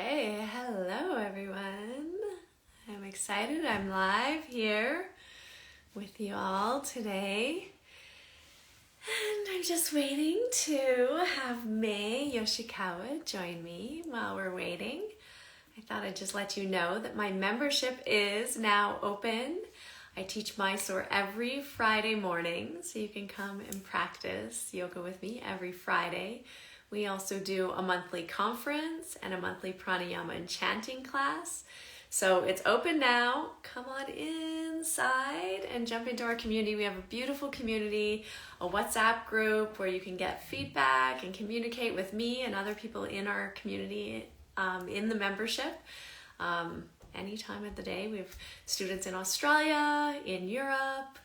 Okay, hello everyone. I'm excited. I'm live here with you all today. And I'm just waiting to have Mae Yoshikawa join me while we're waiting. I thought I'd just let you know that my membership is now open. I teach Mysore every Friday morning, so you can come and practice yoga with me every Friday. We also do a monthly conference and a monthly pranayama and chanting class. So it's open now. Come on inside and jump into our community. We have a beautiful community, a WhatsApp group where you can get feedback and communicate with me and other people in our community in the membership. Any time of the day. We have students in Australia, in Europe,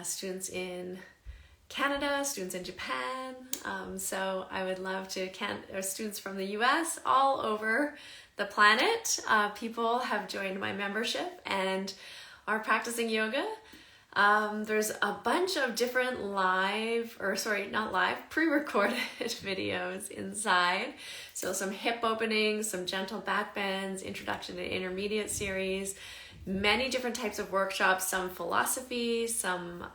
students in Canada, students in Japan. So I would love to, students from the US, all over the planet. People have joined my membership and are practicing yoga. There's a bunch of different pre-recorded videos inside. So some hip openings, some gentle back bends, introduction to intermediate series, many different types of workshops, some philosophy, some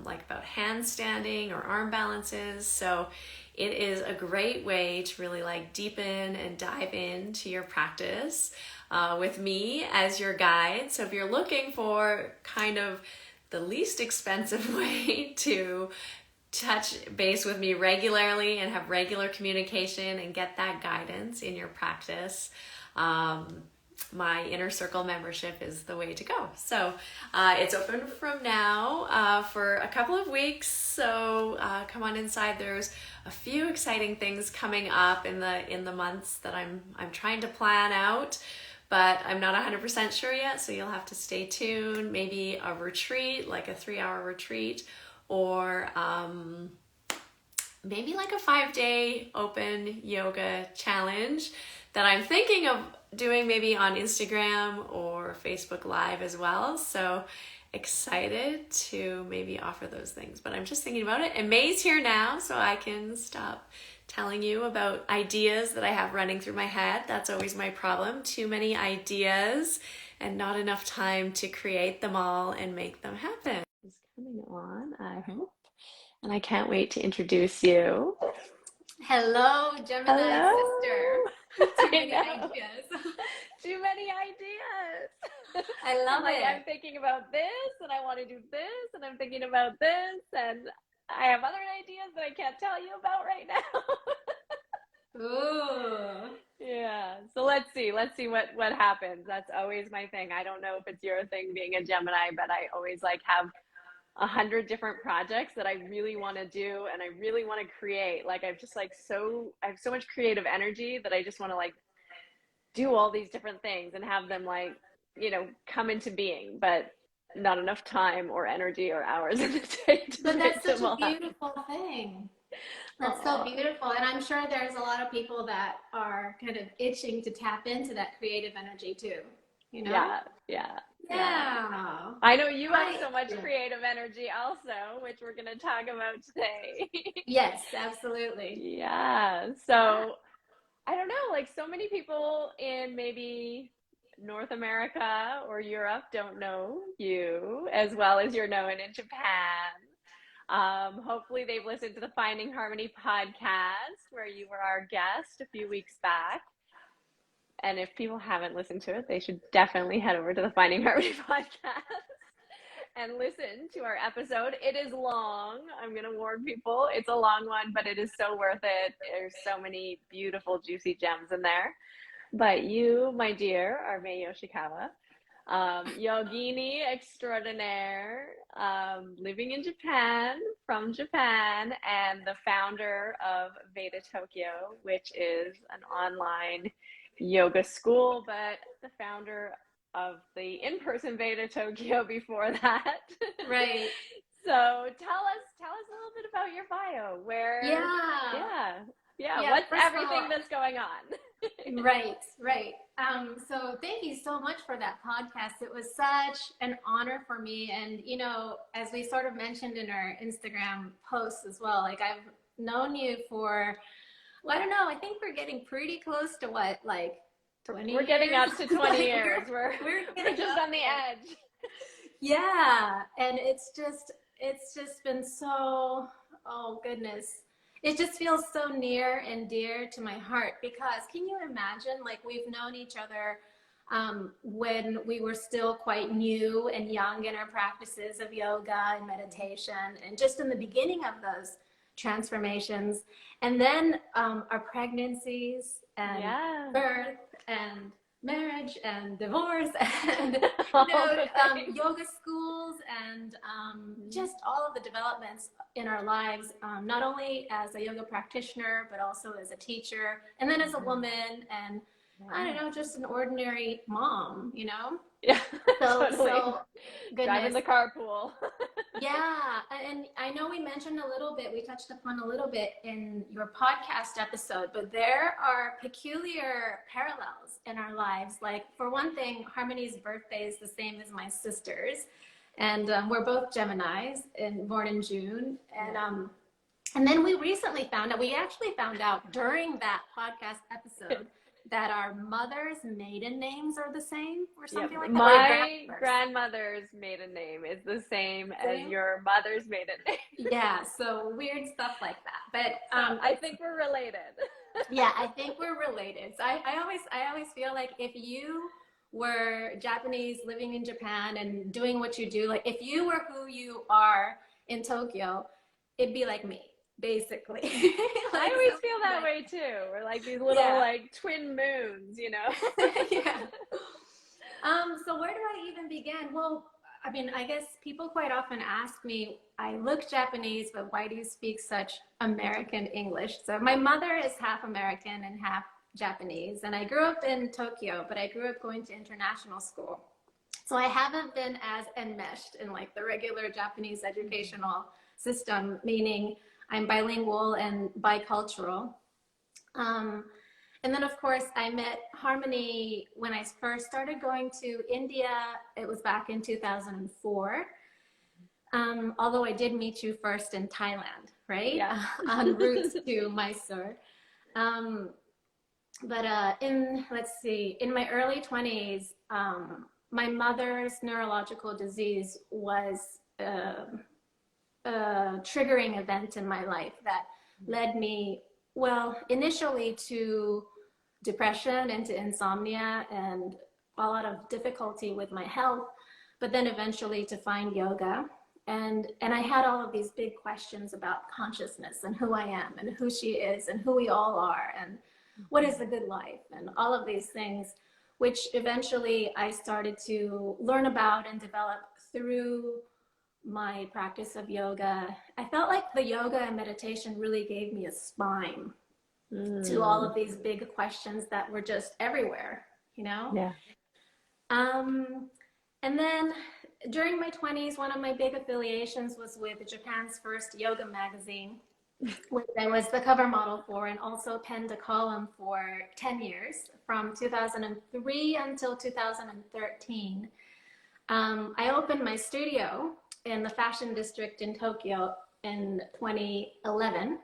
like about handstanding or arm balances. So it is a great way to really like deepen and dive into your practice with me as your guide. So if you're looking for kind of the least expensive way to touch base with me regularly and have regular communication and get that guidance in your practice, my Inner Circle membership is the way to go. So it's open from now for a couple of weeks. So come on inside. There's a few exciting things coming up in the months that I'm trying to plan out, but I'm not 100% sure yet. So you'll have to stay tuned. Maybe a retreat, like a 3-hour retreat, or maybe like a 5-day open yoga challenge that I'm thinking of doing maybe on Instagram or Facebook Live as well. So excited to maybe offer those things, but I'm just thinking about it. And Mae's here now, so I can stop telling you about ideas that I have running through my head. That's always my problem. Too many ideas and not enough time to create them all and make them happen. It's coming on, I hope. And I can't wait to introduce you. Hello, Gemini Hello. sister. Too many ideas. Too many ideas. I love it. I'm thinking about this, and I want to do this, and I'm thinking about this, and I have other ideas that I can't tell you about right now. Ooh. Yeah. So let's see what happens. That's always my thing. I don't know if it's your thing being a Gemini, but I always like have 100 different projects that I really want to do and I really want to create. Like I have so much creative energy that I just want to like do all these different things and have them like, come into being, but not enough time or energy or hours in the day to But make that's such them a all happen. beautiful thing. That's so beautiful. And I'm sure there's a lot of people that are kind of itching to tap into that creative energy too, you know? Yeah. Yeah. I know you have so much creative energy also, which we're going to talk about today. Yes, absolutely. Yeah. So I don't know, like so many people in maybe North America or Europe don't know you as well as you're known in Japan. Hopefully they've listened to the Finding Harmony podcast where you were our guest a few weeks back. And if people haven't listened to it, they should definitely head over to the Finding Harmony podcast and listen to our episode. It is long. I'm going to warn people. It's a long one, but it is so worth it. There's so many beautiful, juicy gems in there. But you, my dear, are Mae Yoshikawa, yogini extraordinaire, living in Japan, from Japan, and the founder of Veda Tokyo, which is an online yoga school, but the founder of the in-person Veda Tokyo before that. Right. So tell us a little bit about your bio. What's everything that's going on? Right. So thank you so much for that podcast. It was such an honor for me. And, as we sort of mentioned in our Instagram posts as well, like I've known you for, well, I don't know, I think we're getting pretty close to 20 We're getting years. up to 20 Like, years. We're getting just up on the there. edge. Yeah, and it's just been so, oh goodness. It just feels so near and dear to my heart because can you imagine, like, we've known each other when we were still quite new and young in our practices of yoga and meditation, and just in the beginning of those transformations, and then our pregnancies and birth and marriage and divorce and yoga schools and just all of the developments in our lives, not only as a yoga practitioner but also as a teacher and then as a woman and I don't know, just an ordinary mom, you know? Yeah, So, totally. so goodness. Driving the carpool. Yeah, and I know we mentioned a little bit, we touched upon a little bit in your podcast episode, but there are peculiar parallels in our lives. Like, for one thing, Harmony's birthday is the same as my sister's, and we're both Geminis and born in June. And then we recently found out, we actually found out during that podcast episode that our mother's maiden names are the same or something like that. My grandmother's maiden name is the same as your mother's maiden name. Yeah, so weird stuff like that. But I think we're related. Yeah, I think we're related. So I always feel like if you were Japanese living in Japan and doing what you do, like if you were who you are in Tokyo, it'd be like me. Basically. I always feel that way too. We're like these little like twin moons, you know? Yeah. So where do I even begin? Well, I mean, I guess people quite often ask me, I look Japanese, but why do you speak such American English? So my mother is half American and half Japanese, and I grew up in Tokyo, but I grew up going to international school. So I haven't been as enmeshed in like the regular Japanese educational system, meaning I'm bilingual and bicultural. And then, of course, I met Harmony when I first started going to India. It was back in 2004. Although I did meet you first in Thailand, right? Yeah. En route to Mysore. But in my early 20s, my mother's neurological disease was a triggering event in my life that led me, well, initially to depression and to insomnia and a lot of difficulty with my health, but then eventually to find yoga. And I had all of these big questions about consciousness and who I am and who she is and who we all are and what is the good life and all of these things, which eventually I started to learn about and develop through my practice of yoga. I felt like the yoga and meditation really gave me a spine to all of these big questions that were just everywhere, you know? Yeah. And then during my 20s, one of my big affiliations was with Japan's first yoga magazine, which I was the cover model for and also penned a column for 10 years, from 2003 until 2013. I opened my studio in the fashion district in Tokyo in 2011.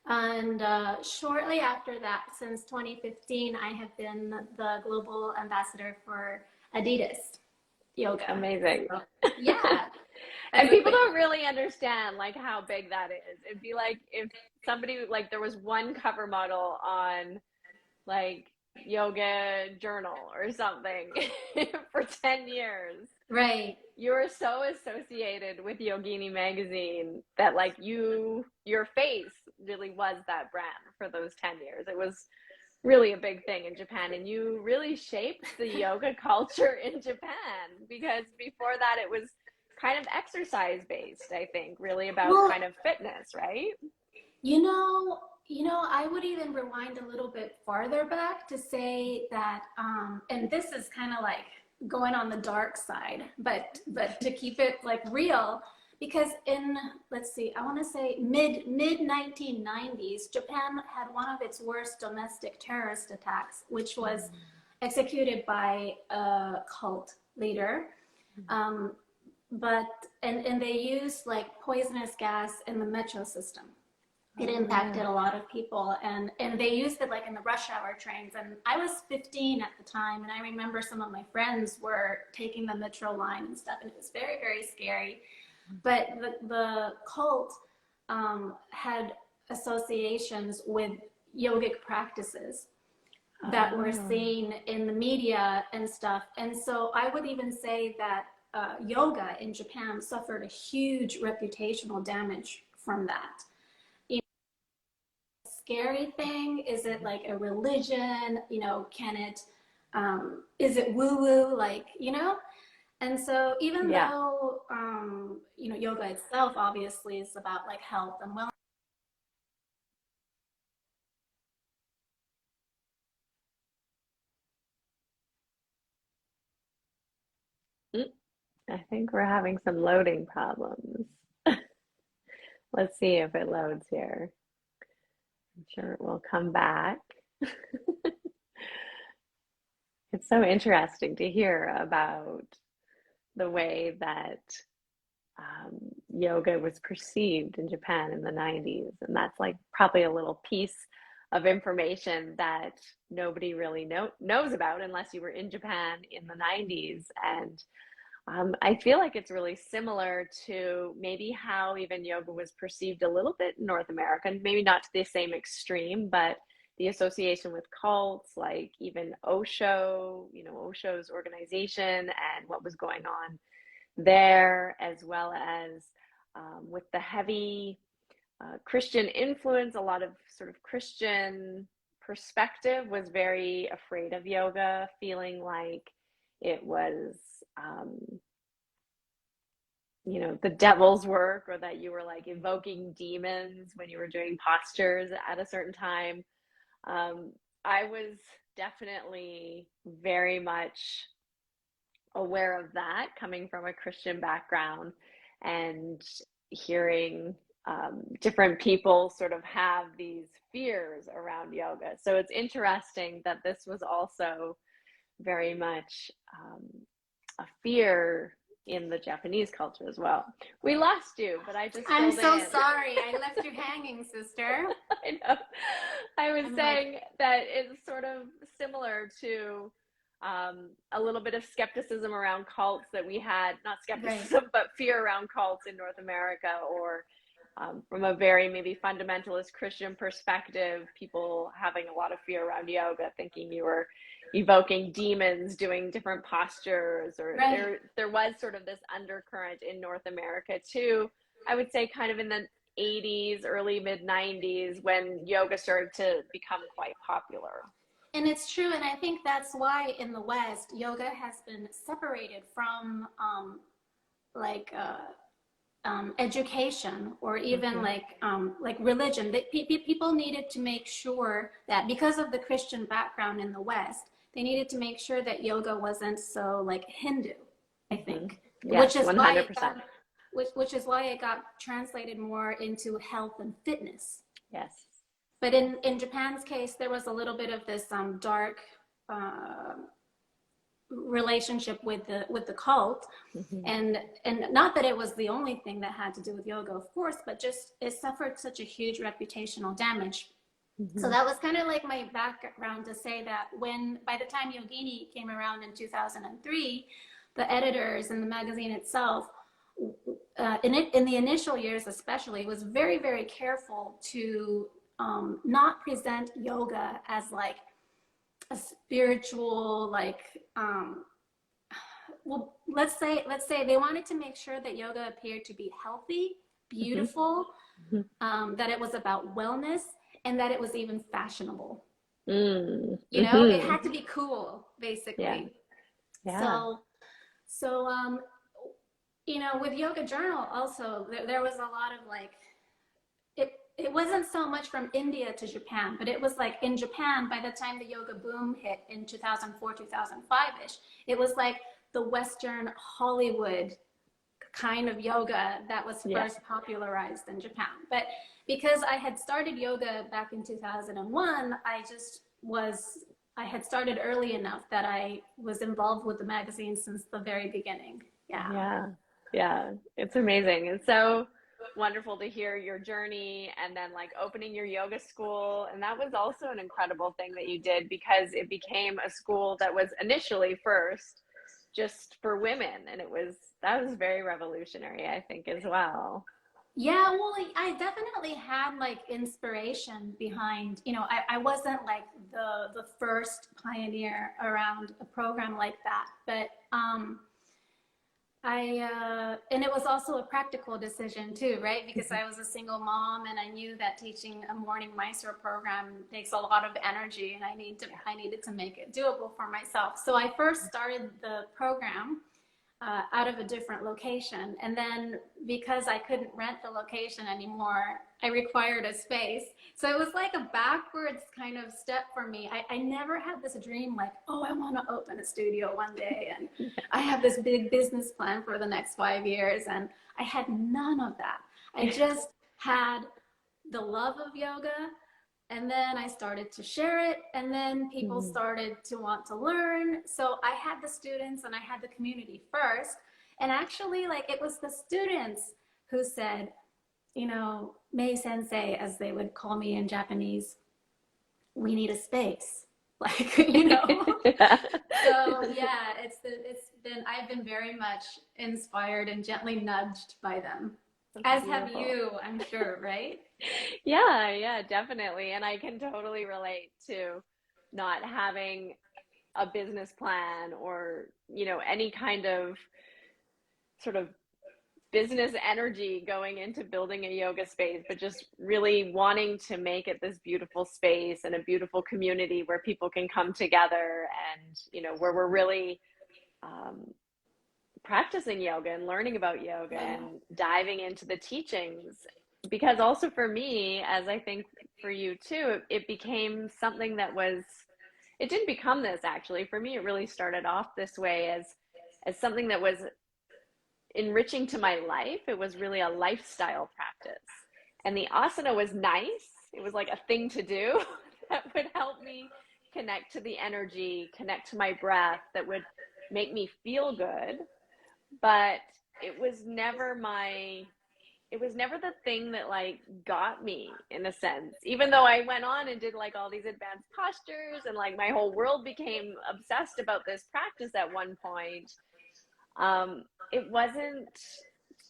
And shortly after that, since 2015, I have been the global ambassador for Adidas Yoga. Amazing. So, yeah. And people don't really understand like how big that is. It'd be like if somebody, like there was one cover model on like Yoga Journal or something for 10 years. Right. You were so associated with Yogini magazine that like your face really was that brand for those 10 years. It was really a big thing in Japan, and you really shaped the yoga culture in Japan, because before that it was kind of exercise based, I think, really about kind of fitness, right? You know, I would even rewind a little bit farther back to say that, and this is kind of like going on the dark side, but to keep it like real, because in, let's see, I want to say mid 1990s, Japan had one of its worst domestic terrorist attacks, which was executed by a cult leader. But they used like poisonous gas in the metro system It Oh, impacted yeah. a lot of people, and they used it like in the rush hour trains. And I was 15 at the time, and I remember some of my friends were taking the metro line and stuff, and it was very, very scary. But the cult had associations with yogic practices that were Oh, seen in the media and stuff. And so I would even say that yoga in Japan suffered a huge reputational damage from that. Scary thing? Is it like a religion? Can it, is it woo woo? And so even yeah. though, yoga itself obviously is about like health and wellness. Mm, I think we're having some loading problems. Let's see if it loads here. I'm sure it will come back. It's so interesting to hear about the way that yoga was perceived in Japan in the 90s. And that's like probably a little piece of information that nobody really knows about unless you were in Japan in the 90s. And I feel like it's really similar to maybe how even yoga was perceived a little bit in North America, maybe not to the same extreme, but the association with cults, like even Osho, Osho's organization and what was going on there, as well as with the heavy Christian influence, a lot of sort of Christian perspective was very afraid of yoga, feeling like it was, um, the devil's work, or that you were like evoking demons when you were doing postures at a certain time. I was definitely very much aware of that coming from a Christian background and hearing different people sort of have these fears around yoga. So it's interesting that this was also very much a fear in the Japanese culture as well. We lost you, but I just I'm filled so in. sorry. I left you hanging, sister. I know. I was I'm like, saying that it's sort of similar to a little bit of skepticism around cults that we had, not right. skepticism, but fear around cults in North America, or from a very maybe fundamentalist Christian perspective, people having a lot of fear around yoga, thinking you were evoking demons, doing different postures, or Right. there was sort of this undercurrent in North America too. I would say kind of in the 80s, early mid 90s, when yoga started to become quite popular. And it's true. And I think that's why in the West, yoga has been separated from like education, or even Mm-hmm. like religion. People needed to make sure that because of the Christian background in the West, they needed to make sure that yoga wasn't so like Hindu, I Mm-hmm. think, which Yes, is why it 100%. got which is why it got translated more into health and fitness. Yes. But in Japan's case, there was a little bit of this dark uh, relationship with the cult, Mm-hmm. and not that it was the only thing that had to do with yoga, of course, but just it suffered such a huge reputational damage. So Mm-hmm. that was kind of like my background to say that when by the time Yogini came around in 2003, the editors and the magazine itself, in the initial years especially, was very, very careful to not present yoga as like a spiritual, like well, let's say they wanted to make sure that yoga appeared to be healthy, Mm-hmm. beautiful, Mm-hmm. that it was about wellness, and that it was even fashionable. It Mm-hmm. had to be cool, Yeah. basically. Yeah. So with Yoga Journal also, there was a lot of like, it wasn't so much from India to Japan, but it was like in Japan, by the time the yoga boom hit in 2004, 2005-ish, it was like the Western Hollywood kind of yoga that was Yeah. first popularized in Japan. But because I had started yoga back in 2001, I had started early enough that I was involved with the magazine since the very beginning. Yeah. Yeah. Yeah. It's amazing. And so wonderful to hear your journey and then like opening your yoga school. And that was also an incredible thing that you did because it became a school that was initially first just for women. And that was very revolutionary, I think, as well. Yeah, well, I definitely had like inspiration behind, I wasn't like the first pioneer around a program like that, but and it was also a practical decision too, right? Because I was a single mom and I knew that teaching a morning Mysore program takes a lot of energy and I needed to make it doable for myself. So I first started the program out of a different location. And then because I couldn't rent the location anymore, I required a space. So it was like a backwards kind of step for me. I never had this dream like, oh, I want to open a studio one day. And I have this big business plan for the next 5 years. And I had none of that. I just had the love of yoga. And then I started to share it, and then people started to want to learn. So I had the students and I had the community first. And actually, like, it was the students who said, Mae Sensei, as they would call me in Japanese, we need a space. Like, Yeah. So yeah, I've been very much inspired and gently nudged by them. That's As have beautiful. you, I'm sure, right? Yeah, definitely. And I can totally relate to not having a business plan or, any kind of sort of business energy going into building a yoga space, but just really wanting to make it this beautiful space and a beautiful community where people can come together and, where we're really practicing yoga and learning about yoga and diving into the teachings. Because also for me, as I think for you too, it became something it didn't become this actually. For me, it really started off this way as something that was enriching to my life. It was really a lifestyle practice. And the asana was nice. It was like a thing to do that would help me connect to the energy, connect to my breath, that would make me feel good. But it was never the thing that like got me in a sense, even though I went on and did like all these advanced postures and like my whole world became obsessed about this practice at one point. It wasn't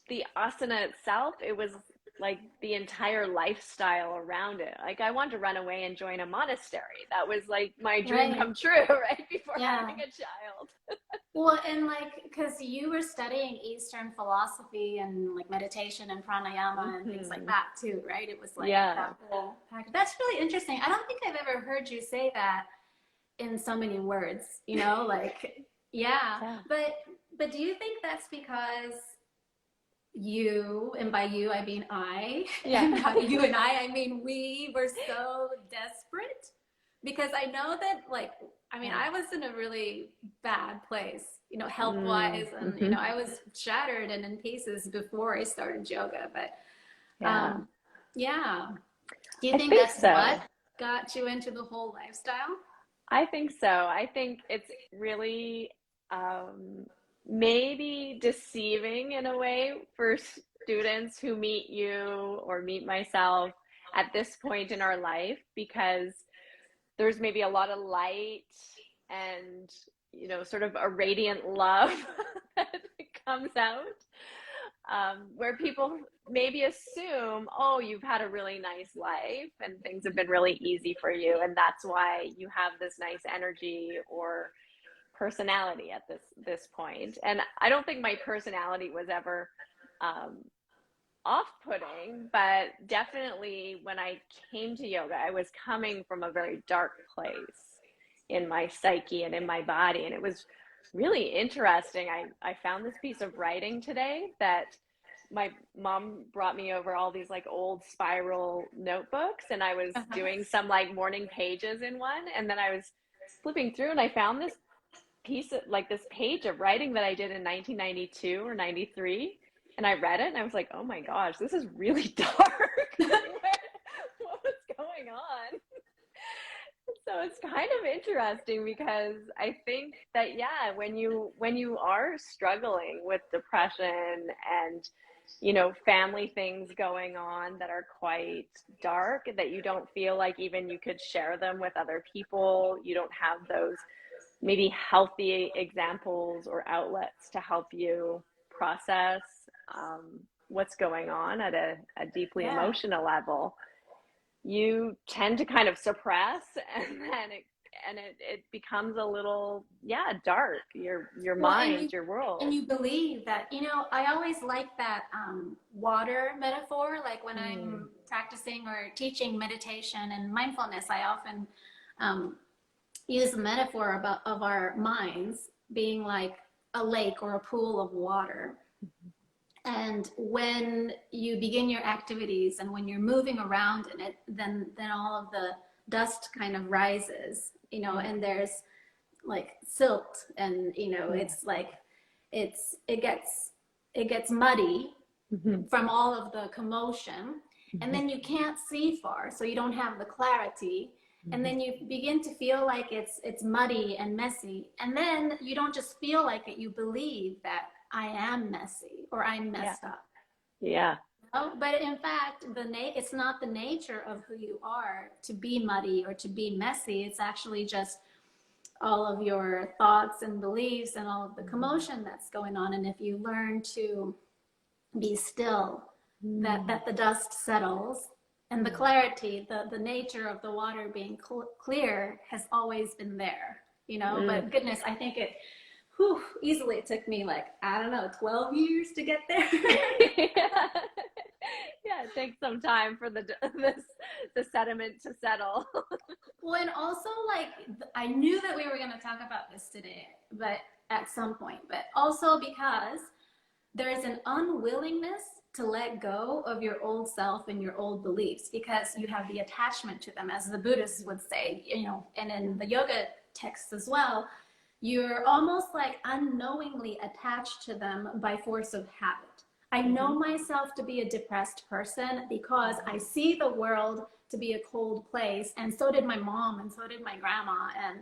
the asana itself, it was like the entire lifestyle around it. Like I wanted to run away and join a monastery. That was like my dream come true, right before having a child. Well, and like, because you were studying Eastern philosophy and like meditation and pranayama and things like that too, right? It was like that whole package. That's really interesting. I don't think I've ever heard you say that in so many words, like, yeah. But do you think that's because you, and by you I mean and by you and I mean we were so desperate? Because I know that, like, I was in a really bad place, health-wise, and I was shattered and in pieces before I started yoga. But yeah, do you think that's what got you into the whole lifestyle? I think so. I think it's really maybe deceiving in a way for students who meet you or meet myself at this point in our life, because there's maybe a lot of light and, sort of a radiant love that comes out, where people maybe assume, oh, you've had a really nice life and things have been really easy for you, and that's why you have this nice energy or personality at this point. And I don't think my personality was ever off-putting, but definitely when I came to yoga, I was coming from a very dark place in my psyche and in my body. And it was really interesting. I found this piece of writing today that my mom brought me over all these like old spiral notebooks, and I was doing some like morning pages in one, and then I was flipping through and I found this piece of like this page of writing that I did in 1992 or 93. And I read it and I was like, oh my gosh, this is really dark. What was going on? So it's kind of interesting because I think that, when you are struggling with depression and you know, family things going on that are quite dark, that you don't feel like even you could share them with other people. You don't have those maybe healthy examples or outlets to help you process what's going on at a deeply Yeah. emotional level. You tend to kind of suppress, and then it becomes a little, yeah, dark, your Well, mind, your and world. you believe that, I always like that water metaphor. Like when Mm, I'm practicing or teaching meditation and mindfulness, I often um, use the metaphor of our minds being like a lake or a pool of water. And when you begin your activities and when you're moving around in it, then all of the dust kind of rises, yeah, and there's like silt, and yeah. it's like it gets muddy Hmm. from all of the commotion, and then you can't see far, so you don't have the clarity, and Hmm. then you begin to feel like it's muddy and messy, and then you don't just feel like it, you believe that I am messy or I'm Yeah, messed up. yeah. Oh, but in fact, it's not the nature of who you are to be muddy or to be messy. It's actually just all of your thoughts and beliefs and all of the commotion that's going on. And if you learn to be still, Mm. that the dust settles, and the Yeah. clarity, the nature of the water being clear has always been there, Mm. but goodness, I think easily it took me like, I don't know, 12 years to get there. Yeah. Yeah, it takes some time for the sediment to settle. Well, and also, like, I knew that we were going to talk about this today, but at some point, but also because there's an unwillingness to let go of your old self and your old beliefs because you have the attachment to them, as the Buddhists would say, and in the yoga texts as well. You're almost like unknowingly attached to them by force of habit. I Hmm. know myself to be a depressed person because I see the world to be a cold place, and so did my mom, and so did my grandma. And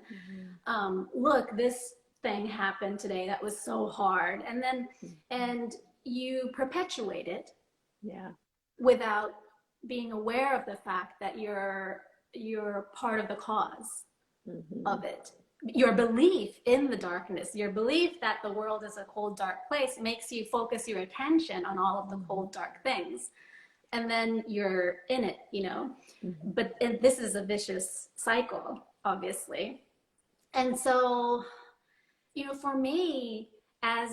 Hmm. look, this thing happened today that was so hard, and you perpetuate it Yeah. without being aware of the fact that you're part of the cause Hmm. of it. Your belief in the darkness, your belief that the world is a cold, dark place makes you focus your attention on all of the cold, dark things. And then you're in it. Hmm. But this is a vicious cycle, obviously. And so, for me, as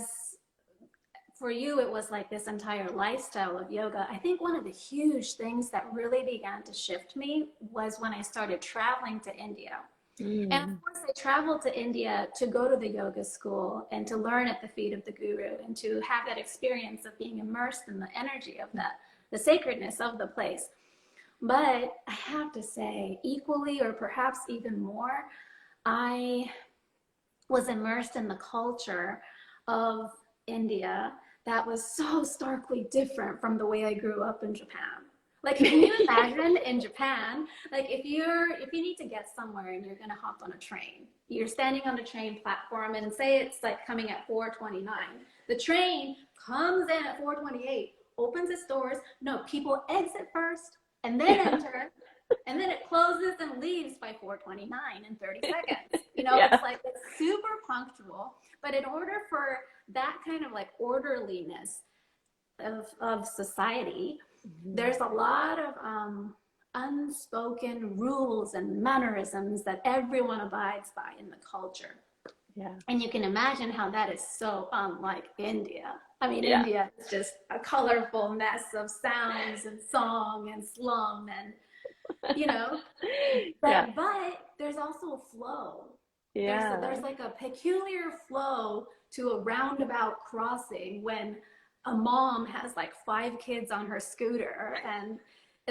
for you, it was like this entire lifestyle of yoga. I think one of the huge things that really began to shift me was when I started traveling to India. And of Mm. course, I traveled to India to go to the yoga school and to learn at the feet of the guru and to have that experience of being immersed in the energy of that, the sacredness of the place. But I have to say, equally or perhaps even more, I was immersed in the culture of India that was so starkly different from the way I grew up in Japan. Like, can you imagine in Japan, like if you need to get somewhere and you're gonna hop on a train, you're standing on the train platform and say it's like coming at 4:29. The train comes in at 4:28, opens its doors. No, people exit first and then Yeah. enter, and then it closes and leaves by 4:29 in 30 seconds. Yeah. It's like it's super punctual, but in order for that kind of like orderliness of society, Hmm. there's a lot of unspoken rules and mannerisms that everyone abides by in the culture. Yeah. And you can imagine how that is so unlike India. I mean, Yeah. India is just a colorful mess of sounds and song and slum and you know Yeah. but there's also a flow. There's Yeah. like a peculiar flow to a roundabout crossing when a mom has like 5 kids on her scooter, and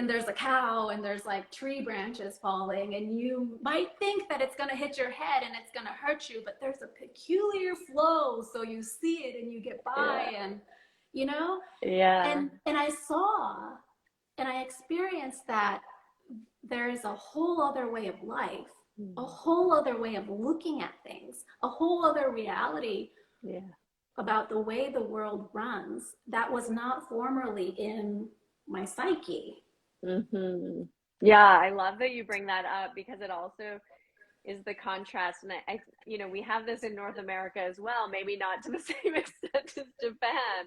there's a cow and there's like tree branches falling, and you might think that it's going to hit your head and it's going to hurt you, but there's a peculiar flow, so you see it and you get by, Yeah. and you know Yeah. and I saw and I experienced that there is a whole other way of life, a Mm. whole other way of looking at things, a whole other reality Yeah. about the way the world runs that was not formerly in my psyche. Mm-hmm. Yeah, I love that you bring that up because it also is the contrast. And you know, we have this in North America as well, maybe not to the same extent as Japan,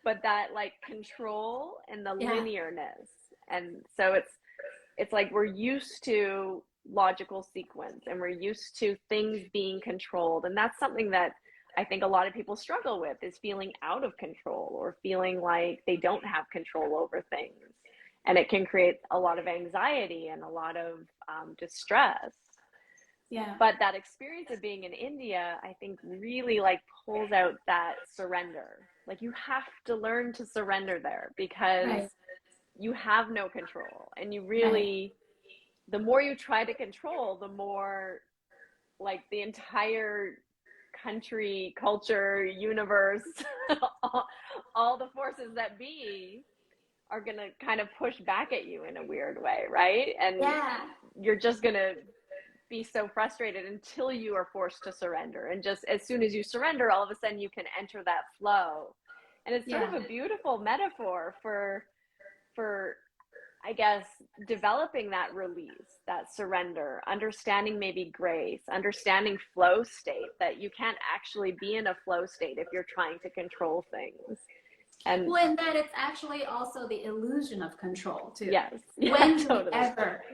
but that like control and the Yeah, linearness. And so it's like we're used to logical sequence and we're used to things being controlled. And that's something that I think a lot of people struggle with is feeling out of control or feeling like they don't have control over things. And it can create a lot of anxiety and a lot of distress. yeah, But that experience of being in India, I think really like pulls out that surrender. Like you have to learn to surrender there because right, you have no control. And you right, really, the more you try to control, the more like the entire country, culture, universe, all the forces that be are going to kind of push back at you in a weird way, right? And yeah, you're just going to be so frustrated until you are forced to surrender. And just as soon as you surrender, all of a sudden you can enter that flow. And it's sort yeah, of a beautiful metaphor for I guess developing that release, that surrender, understanding maybe grace, understanding flow state, that you can't actually be in a flow state if you're trying to control things. And well, and that it's actually also the illusion of control too. yes, yeah, totally.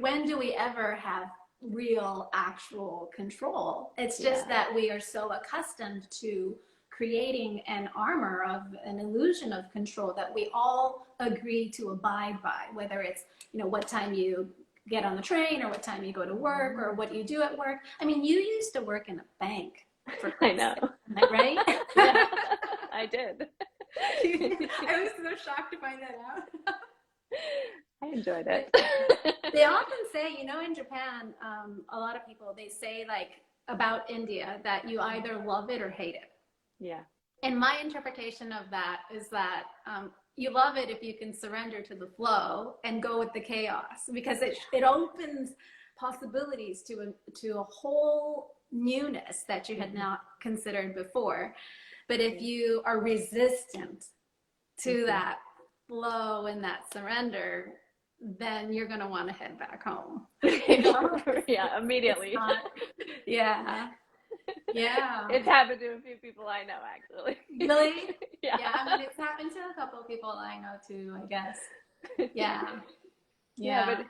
When do we ever have real actual control? It's just Yeah. that we are so accustomed to creating an armor of an illusion of control that we all agree to abide by, whether it's, you know, what time you get on the train or what time you go to work or what you do at work. I mean, you used to work in a bank, for I Christ's know. sake, am I right? Yeah, I did. I was so shocked to find that out. I enjoyed it. They often say, you know, in Japan, a lot of people, they say like about India that you either love it or hate it. Yeah. And my interpretation of that is that you love it if you can surrender to the flow and go with the chaos because it opens possibilities to a whole newness that you had not considered before. But if you are resistant to that flow and that surrender, then you're going to want to head back home. You know? Yeah, immediately. Yeah. Yeah. It's happened to a few people I know, actually. Really? Yeah. Yeah, I mean, it's happened to a couple of people I know too, I guess. Yeah. Yeah, Yeah. but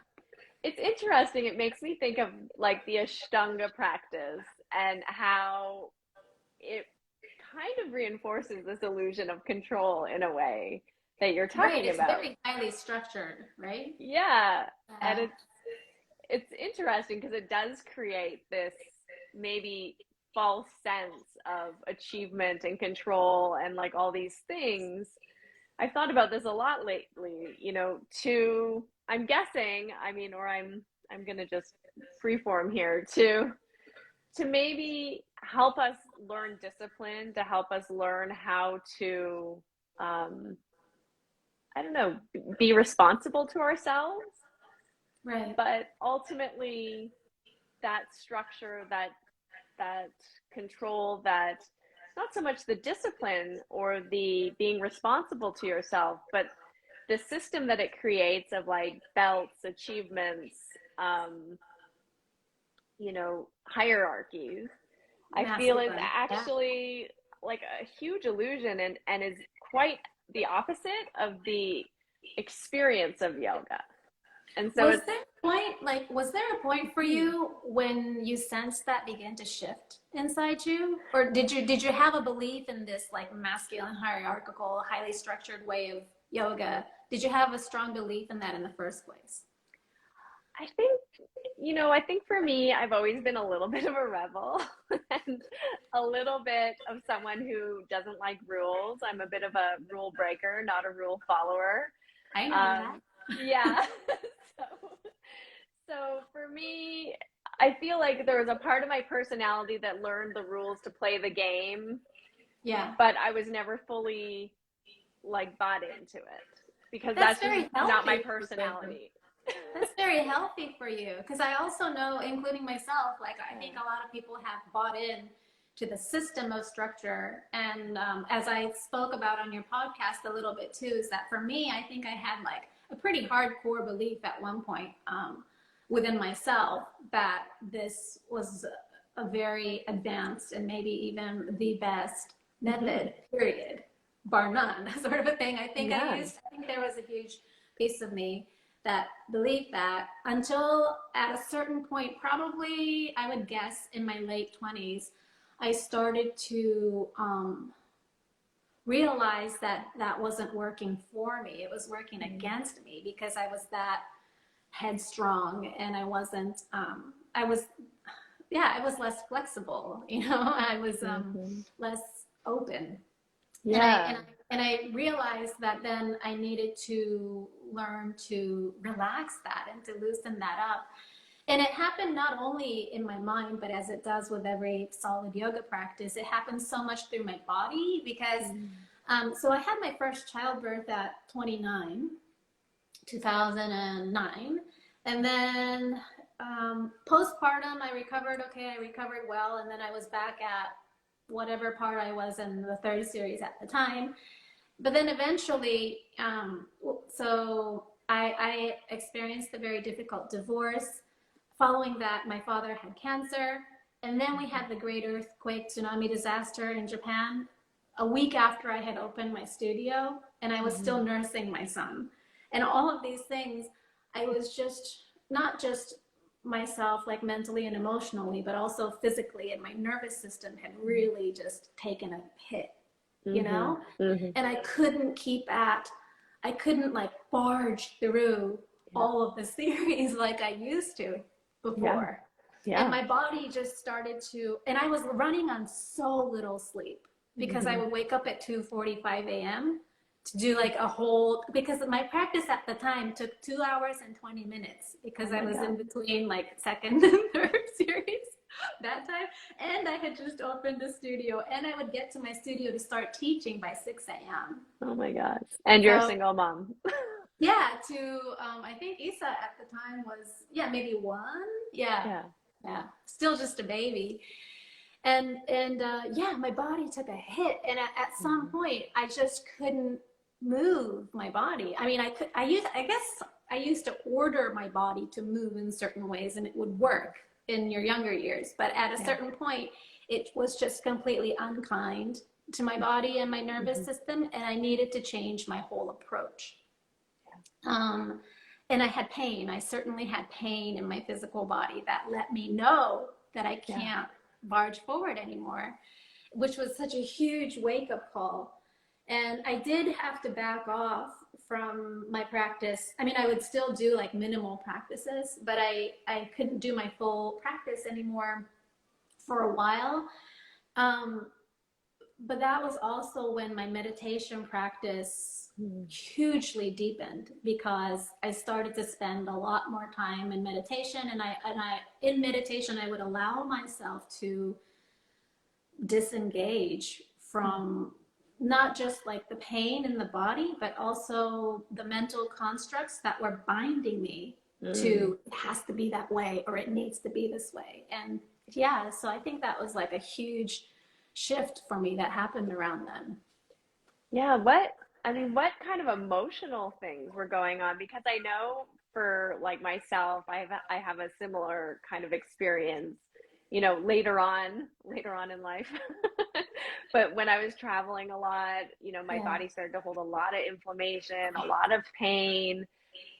it's interesting. It makes me think of like the Ashtanga practice and how it kind of reinforces this illusion of control in a way that you're Right. talking It's about. very highly structured, right? Yeah, and Yeah. it's interesting because it does create this maybe false sense of achievement and control and like all these things. I've thought about this a lot lately, you know, to I'm guessing, I mean, or I'm gonna just freeform here to maybe help us learn discipline, to help us learn how to I don't know, be responsible to ourselves, Right. but ultimately that structure, that control, that not so much the discipline or the being responsible to yourself, but the system that it creates of like belts, achievements, you know, hierarchies, I feel is Masculine. Yeah. actually like a huge illusion and is quite the opposite of the experience of yoga. And so Was it's there a point, like, was there a point for you when you sensed that begin to shift inside you? Or did you have a belief in this like masculine, hierarchical, highly structured way of yoga? Did you have a strong belief in that in the first place? I think, you know, I think for me, I've always been a little bit of a rebel and a little bit of someone who doesn't like rules. I'm a bit of a rule breaker, not a rule follower. I know that. Yeah. so, so for me, I feel like there was a part of my personality that learned the rules to play the game, Yeah. but I was never fully like bought into it because That's that's just very not my healthy for you. personality. That's very healthy for you. Because I also know, including myself, like I think a lot of people have bought in to the system of structure. And as I spoke about on your podcast a little bit too, is that for me, I think I had like a pretty hardcore belief at one point within myself that this was a very advanced and maybe even the best method, period, bar none, sort of a thing. I think I think there was a huge piece of me that believed that until at a certain point, probably I would guess in my late 20s, I started to realize that that wasn't working for me. It was working against me because I was that headstrong and I wasn't, I was less flexible, you know, I was less open. Yeah. And I realized that then I needed to learn to relax that and to loosen that up. And it happened not only in my mind, but as it does with every solid yoga practice, it happens so much through my body because, so I had my first childbirth at 29, 2009. And then postpartum, I recovered okay, I recovered well. And then I was back at whatever part I was in the third series at the time. But then eventually, so I experienced a very difficult divorce. Following that, my father had cancer. And then we had the great earthquake tsunami disaster in Japan a week after I had opened my studio, and I was still nursing my son. And all of these things, I was just, not just myself like mentally and emotionally, but also physically, and my nervous system had really just taken a hit, you know? And I couldn't I couldn't like barge through all of the series like I used to before. And my body just started to, and I was running on so little sleep because I would wake up at 2:45 a.m. to do like a whole, because my practice at the time took 2 hours and 20 minutes because I was in between like second and third series that time. And I had just opened the studio, and I would get to my studio to start teaching by 6 a.m. Oh my gosh. And you're a single mom. Yeah, I think Isa at the time was, maybe one. Yeah. Still just a baby. And my body took a hit. And at some point, I just couldn't move my body. I mean, I guess I used to order my body to move in certain ways, and it would work in your younger years. But at a certain point, it was just completely unkind to my body and my nervous system. And I needed to change my whole approach. And I had pain. I certainly had pain in my physical body that let me know that I can't barge forward anymore, which was such a huge wake-up call. And I did have to back off from my practice. I mean, I would still do like minimal practices, but I couldn't do my full practice anymore for a while. But that was also when my meditation practice hugely deepened, because I started to spend a lot more time in meditation, and in meditation I would allow myself to disengage from not just like the pain in the body, but also the mental constructs that were binding me to, it has to be that way, or it needs to be this way. And so I think that was like a huge shift for me that happened around then. Yeah, what kind of emotional things were going on? Because I know for like myself, I have a similar kind of experience, you know, later on in life. But when I was traveling a lot, you know, my body started to hold a lot of inflammation, a lot of pain.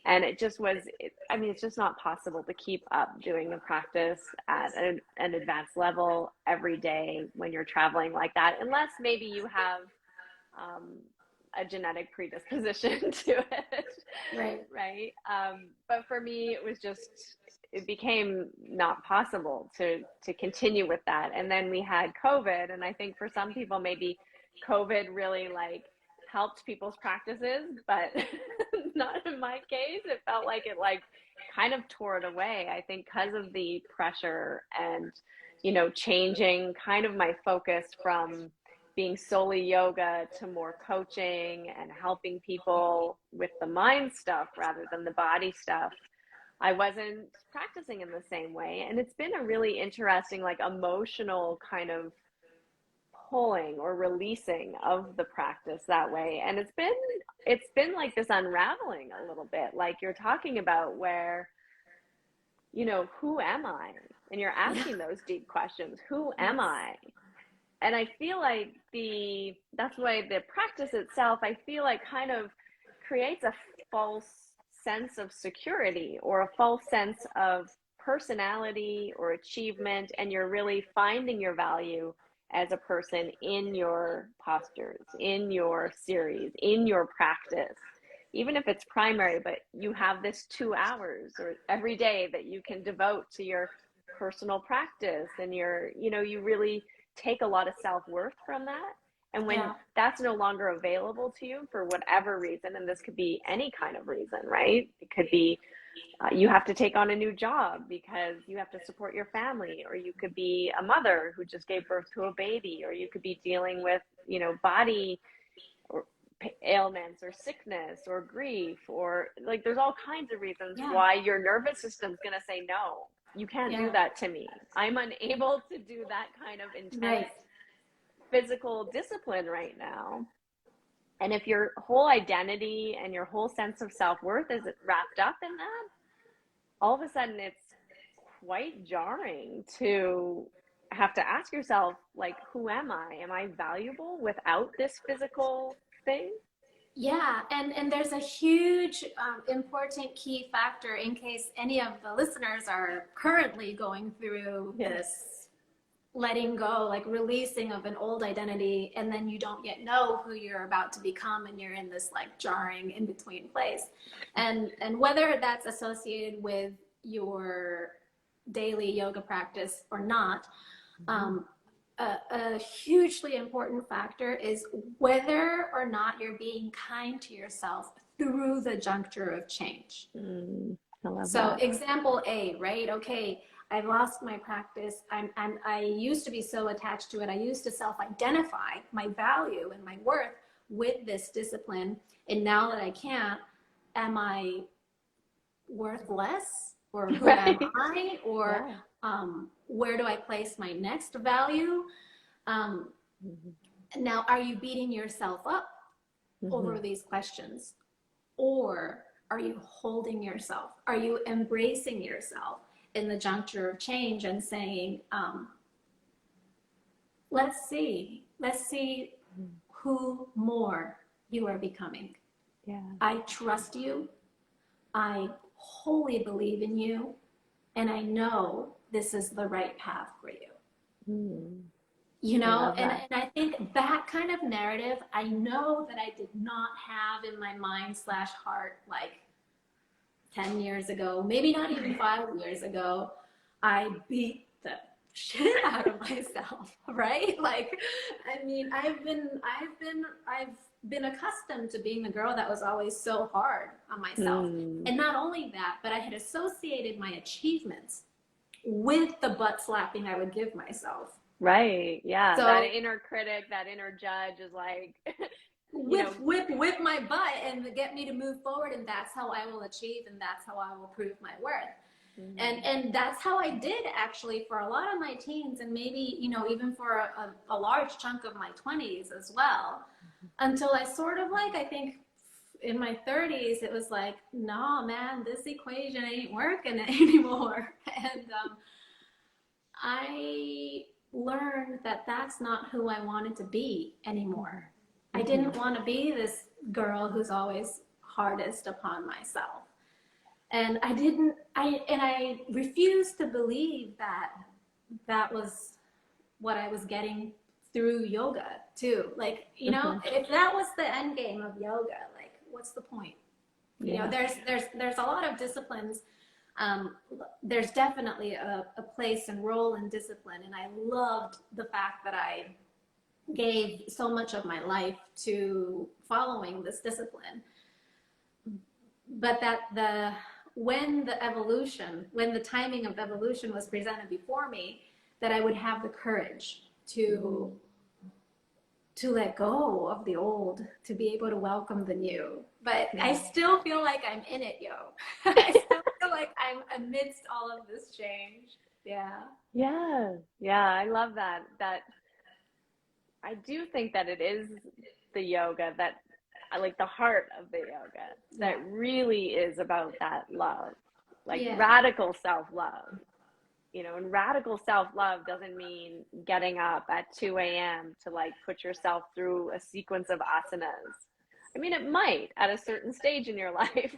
And it just was, it's just not possible to keep up doing a practice at an advanced level every day when you're traveling like that, unless maybe you have a genetic predisposition to it. Right. But for me, it became not possible to continue with that. And then we had COVID. And I think for some people, maybe COVID really like helped people's practices, but not in my case. It felt like it like kind of tore it away, I think, because of the pressure and, you know, changing kind of my focus from being solely yoga to more coaching and helping people with the mind stuff rather than the body stuff. I wasn't practicing in the same way. And it's been a really interesting, like emotional kind of pulling or releasing of the practice that way. And it's been like this unraveling a little bit, like you're talking about, where, you know, who am I? And you're asking those deep questions. Who am I? And I feel like that's why the practice itself, I feel like, kind of creates a false sense of security or a false sense of personality or achievement. And you're really finding your value as a person in your postures, in your series, in your practice, even if it's primary, but you have this 2 hours or every day that you can devote to your personal practice, and you really take a lot of self-worth from that. And when that's no longer available to you for whatever reason, and this could be any kind of reason, right? It could be you have to take on a new job because you have to support your family, or you could be a mother who just gave birth to a baby, or you could be dealing with, body or ailments or sickness or grief, or like there's all kinds of reasons why your nervous system's going to say, no, you can't do that to me. I'm unable to do that kind of intense physical discipline right now. And if your whole identity and your whole sense of self-worth is wrapped up in that, all of a sudden it's quite jarring to have to ask yourself, like, who am I? Am I valuable without this physical thing? Yeah, and there's a huge important key factor in case any of the listeners are currently going through this letting go, like releasing of an old identity, and then you don't yet know who you're about to become, and you're in this like jarring in between place. And whether that's associated with your daily yoga practice or not, a hugely important factor is whether or not you're being kind to yourself through the juncture of change. I love so that. Example A, right? Okay, I've lost my practice. I used to be so attached to it. I used to self-identify my value and my worth with this discipline. And now that I can't, am I worth less? Or who am I? Or where do I place my next value? Now, are you beating yourself up over these questions? Or are you holding yourself? Are you embracing yourself in the juncture of change and saying, let's see who more you are becoming. I trust you. I wholly believe in you. And I know this is the right path for you. And I think that kind of narrative, I know that I did not have in my mind / heart like 10 years ago, maybe not even 5 years ago. I beat the shit out of myself, right? Like, I mean, I've been accustomed to being the girl that was always so hard on myself. And not only that, but I had associated my achievements with the butt slapping I would give myself. Right. Yeah. So, that inner critic, that inner judge is like, whip my butt and get me to move forward. And that's how I will achieve. And that's how I will prove my worth. And that's how I did actually for a lot of my teens, and maybe, even for a large chunk of my 20s as well, until I sort of like, I think in my 30s, it was like, no, man, this equation ain't working anymore. And I learned that that's not who I wanted to be anymore. I didn't want to be this girl who's always hardest upon myself. And I refused to believe that was what I was getting through yoga too. Like, if that was the end game of yoga, like, what's the point? There's a lot of disciplines. There's definitely a place and role in discipline. And I loved the fact that I gave so much of my life to following this discipline. But when the timing of evolution was presented before me, that I would have the courage to let go of the old, to be able to welcome the new. But I still feel like I'm in it, yo. I still feel like I'm amidst all of this change. Yeah. Yeah. I love that I do think that it is the yoga that, I like the heart of the yoga that really is about that love, like radical self-love. You know, and radical self-love doesn't mean getting up at 2 a.m. to like put yourself through a sequence of asanas. I mean, it might at a certain stage in your life,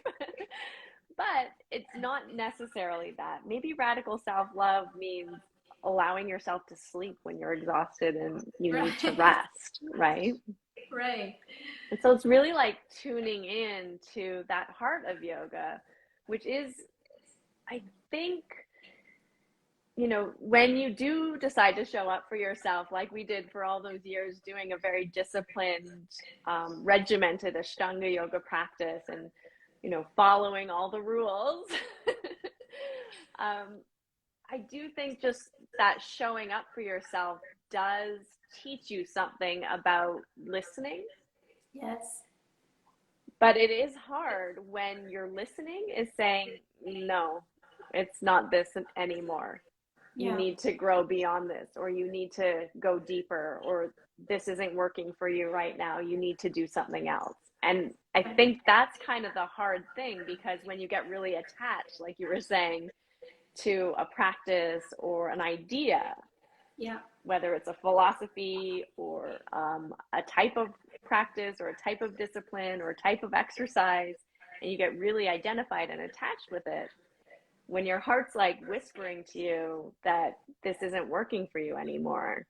but it's not necessarily that. Maybe radical self-love means allowing yourself to sleep when you're exhausted and you need to rest, right? Right. And so it's really like tuning in to that heart of yoga, which is, I think, you know, when you do decide to show up for yourself, like we did for all those years, doing a very disciplined, regimented Ashtanga yoga practice and, you know, following all the rules, I do think just that showing up for yourself does teach you something about listening. Yes. But it is hard when your listening is saying, no, it's not this anymore. You need to grow beyond this, or you need to go deeper, or this isn't working for you right now. You need to do something else. And I think that's kind of the hard thing, because when you get really attached, like you were saying, to a practice or an idea, whether it's a philosophy or a type of practice or a type of discipline or a type of exercise, and you get really identified and attached with it, when your heart's like whispering to you that this isn't working for you anymore.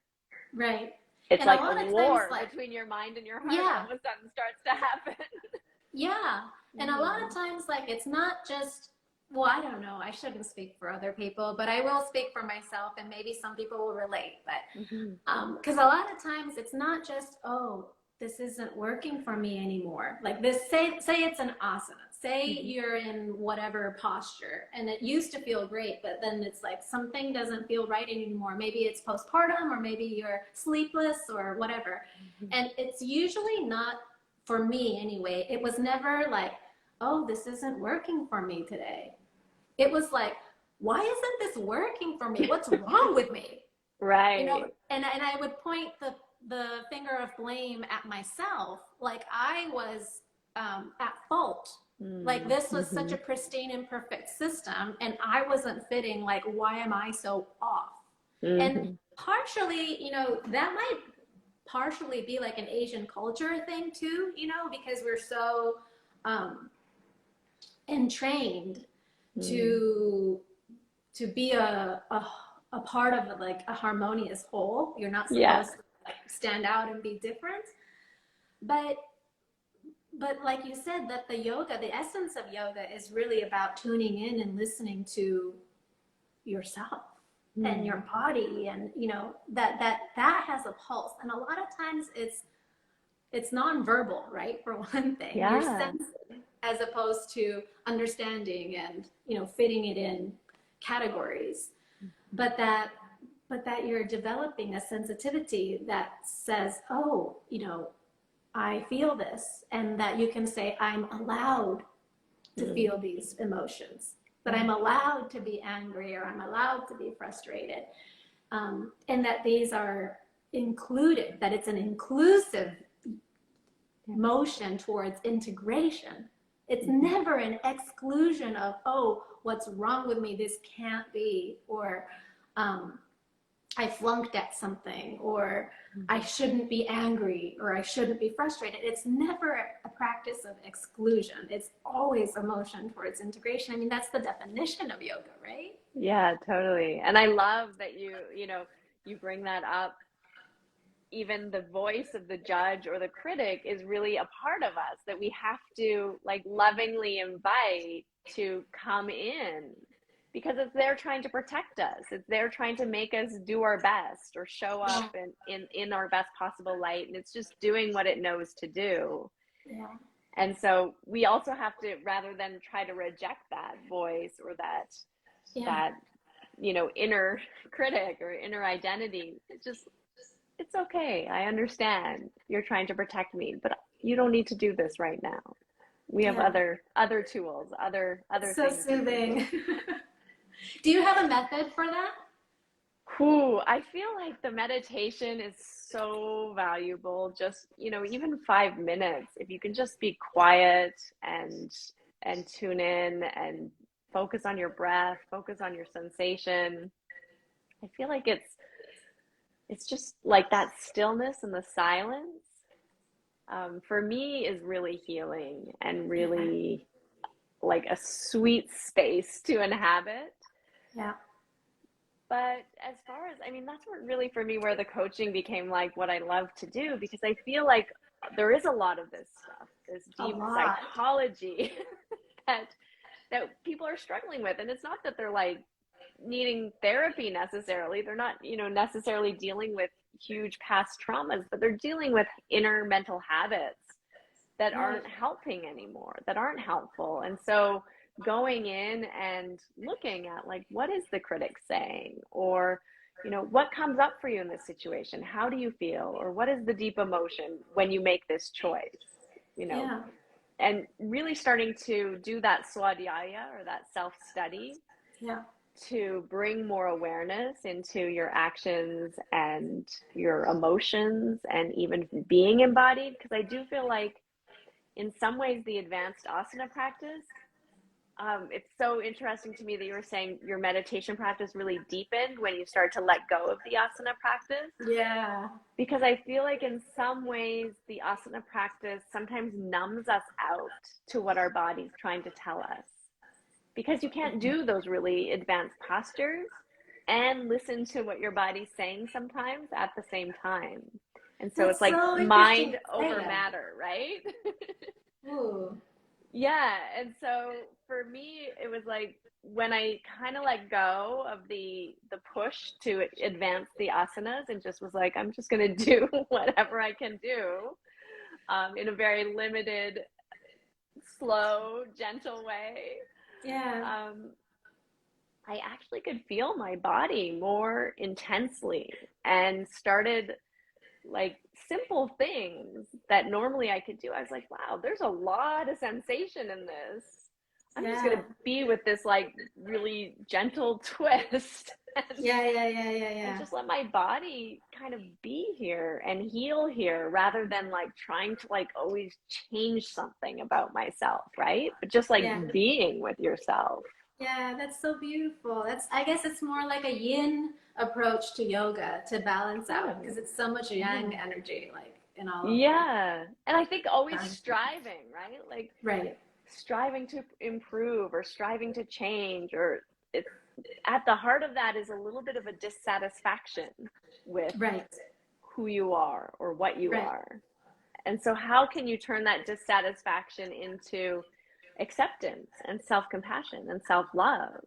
Right. It's and like a war between your mind and your heart all of a sudden starts to happen. And a lot of times, like, it's not just, well, I don't know, I shouldn't speak for other people, but I will speak for myself, and maybe some people will relate. But because a lot of times it's not just, oh, this isn't working for me anymore. Like this, say it's an asana. Say you're in whatever posture and it used to feel great, but then it's like something doesn't feel right anymore. Maybe it's postpartum, or maybe you're sleepless or whatever. And it's usually not, for me anyway, it was never like, oh, this isn't working for me today. It was like, why isn't this working for me? What's wrong with me? Right. You know, and I would point the finger of blame at myself. Like I was at fault. Like this was such a pristine and perfect system, and I wasn't fitting. Like, why am I so off? And partially, you know, that might partially be like an Asian culture thing too, you know, because we're so entrained to be a part of like a harmonious whole. You're not supposed to like stand out and be different. But like you said, that the yoga, the essence of yoga is really about tuning in and listening to yourself and your body, and you know that has a pulse. And a lot of times it's nonverbal, right? For one thing, you're sensing as opposed to understanding and, you know, fitting it in categories. But that you're developing a sensitivity that says, oh, you know, I feel this, and that you can say, I'm allowed to feel these emotions, that I'm allowed to be angry, or I'm allowed to be frustrated, and that these are included, that it's an inclusive motion towards integration. It's never an exclusion of, oh, what's wrong with me? This can't be, or I flunked at something, or I shouldn't be angry, or I shouldn't be frustrated. It's never a practice of exclusion. It's always a motion towards integration. I mean, that's the definition of yoga, right? Yeah, totally. And I love that you bring that up. Even the voice of the judge or the critic is really a part of us that we have to like lovingly invite to come in, because it's there trying to protect us. It's there trying to make us do our best or show up in our best possible light. And it's just doing what it knows to do. Yeah. And so we also have to, rather than try to reject that voice or that, you know, inner critic or inner identity, it's okay. I understand you're trying to protect me, but you don't need to do this right now. We have other tools, other so things. Soothing. Do you have a method for that? Whew, I feel like the meditation is so valuable. Just, even 5 minutes, if you can just be quiet and tune in and focus on your breath, focus on your sensation. I feel like it's just like that stillness and the silence, for me is really healing and Yeah. really like a sweet space to inhabit. Yeah. But as far as, I mean, that's what really for me where the coaching became like what I love to do, because I feel like there is a lot of this stuff, this A deep lot. psychology that people are struggling with. And it's not that they're like needing therapy necessarily. They're not, necessarily dealing with huge past traumas, but they're dealing with inner mental habits that Right. aren't helping anymore, that aren't helpful. And so going in and looking at like, what is the critic saying? Or, what comes up for you in this situation? How do you feel? Or what is the deep emotion when you make this choice? Yeah. And really starting to do that swadhyaya or that self-study Yeah. to bring more awareness into your actions and your emotions and even being embodied. Because I do feel like in some ways the advanced asana practice, it's so interesting to me that you were saying your meditation practice really deepened when you start to let go of the asana practice. Yeah. Because I feel like in some ways the asana practice sometimes numbs us out to what our body's trying to tell us. Because you can't do those really advanced postures and listen to what your body's saying sometimes at the same time. And so it's That's like so interesting mind to say over that. matter, right? Ooh. Yeah. And so for me, it was like when I kind of let go of the push to advance the asanas and just was like, I'm just going to do whatever I can do in a very limited, slow, gentle way. Yeah. I actually could feel my body more intensely and started like simple things that normally I could do. I was like, wow, there's a lot of sensation in this. I'm just going Yeah. to be with this like really gentle twist Yeah. and just let my body kind of be here and heal here rather than like trying to like always change something about myself, right? But just like Yeah. being with yourself. Yeah, that's so beautiful. I guess it's more like a yin approach to yoga to balance out because it's so much yang energy, like in all of the Yeah. And I think always practices. striving, right? Like Right. striving to improve or striving to change, or it's at the heart of that is a little bit of a dissatisfaction with Right. who you are or what you Right. are. And so how can you turn that dissatisfaction into acceptance and self-compassion and self-love?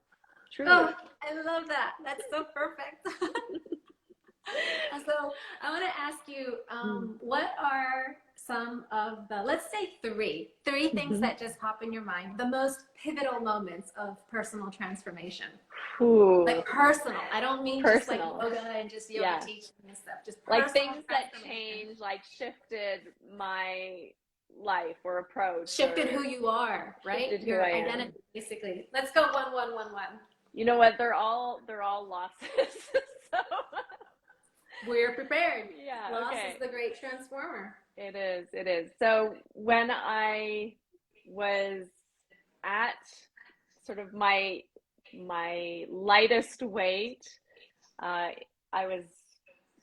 Truly. Oh, I love that. That's so perfect. So I want to ask you, what are some of the, let's say three things that just pop in your mind, the most pivotal moments of personal transformation? Ooh, Like personal. I don't mean just like personal. yoga and just yoga Yeah. teaching and stuff. Just Like personal things that transformation. change, like shifted my life or approach Shifted or who you are, right? shifted who Your I am. identity, basically. Let's go one. You know what? They're all losses. So We're prepared. yeah, Loss okay. is the great transformer. It is. It is. So when I was at sort of my lightest weight, I was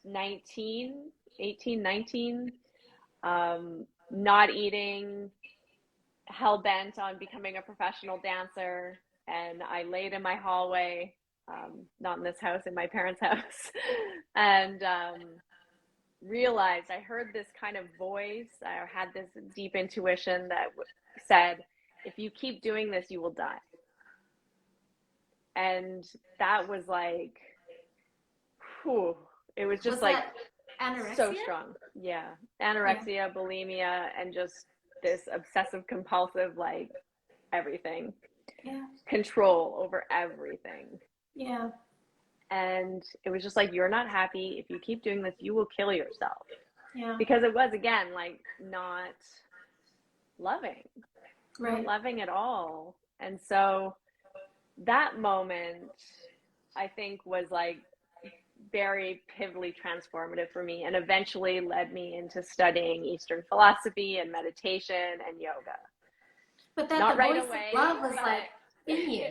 19, 18, 19, not eating, hell bent on becoming a professional dancer. And I laid in my hallway, not in this house, in my parents' house, and realized I heard this kind of voice. I had this deep intuition that said, if you keep doing this, you will die. And that was like, whew, it was just Was like that anorexia? so strong. Yeah. Anorexia, bulimia, and just this obsessive compulsive, like everything. Yeah. Control over everything. Yeah. And it was just like, you're not happy. If you keep doing this, you will kill yourself. Yeah. Because it was, again, like not loving, Right. not loving at all. And so that moment, I think, was like very pivotally transformative for me, and eventually led me into studying Eastern philosophy and meditation and yoga. But that Not the right voice away, of love was but like in you.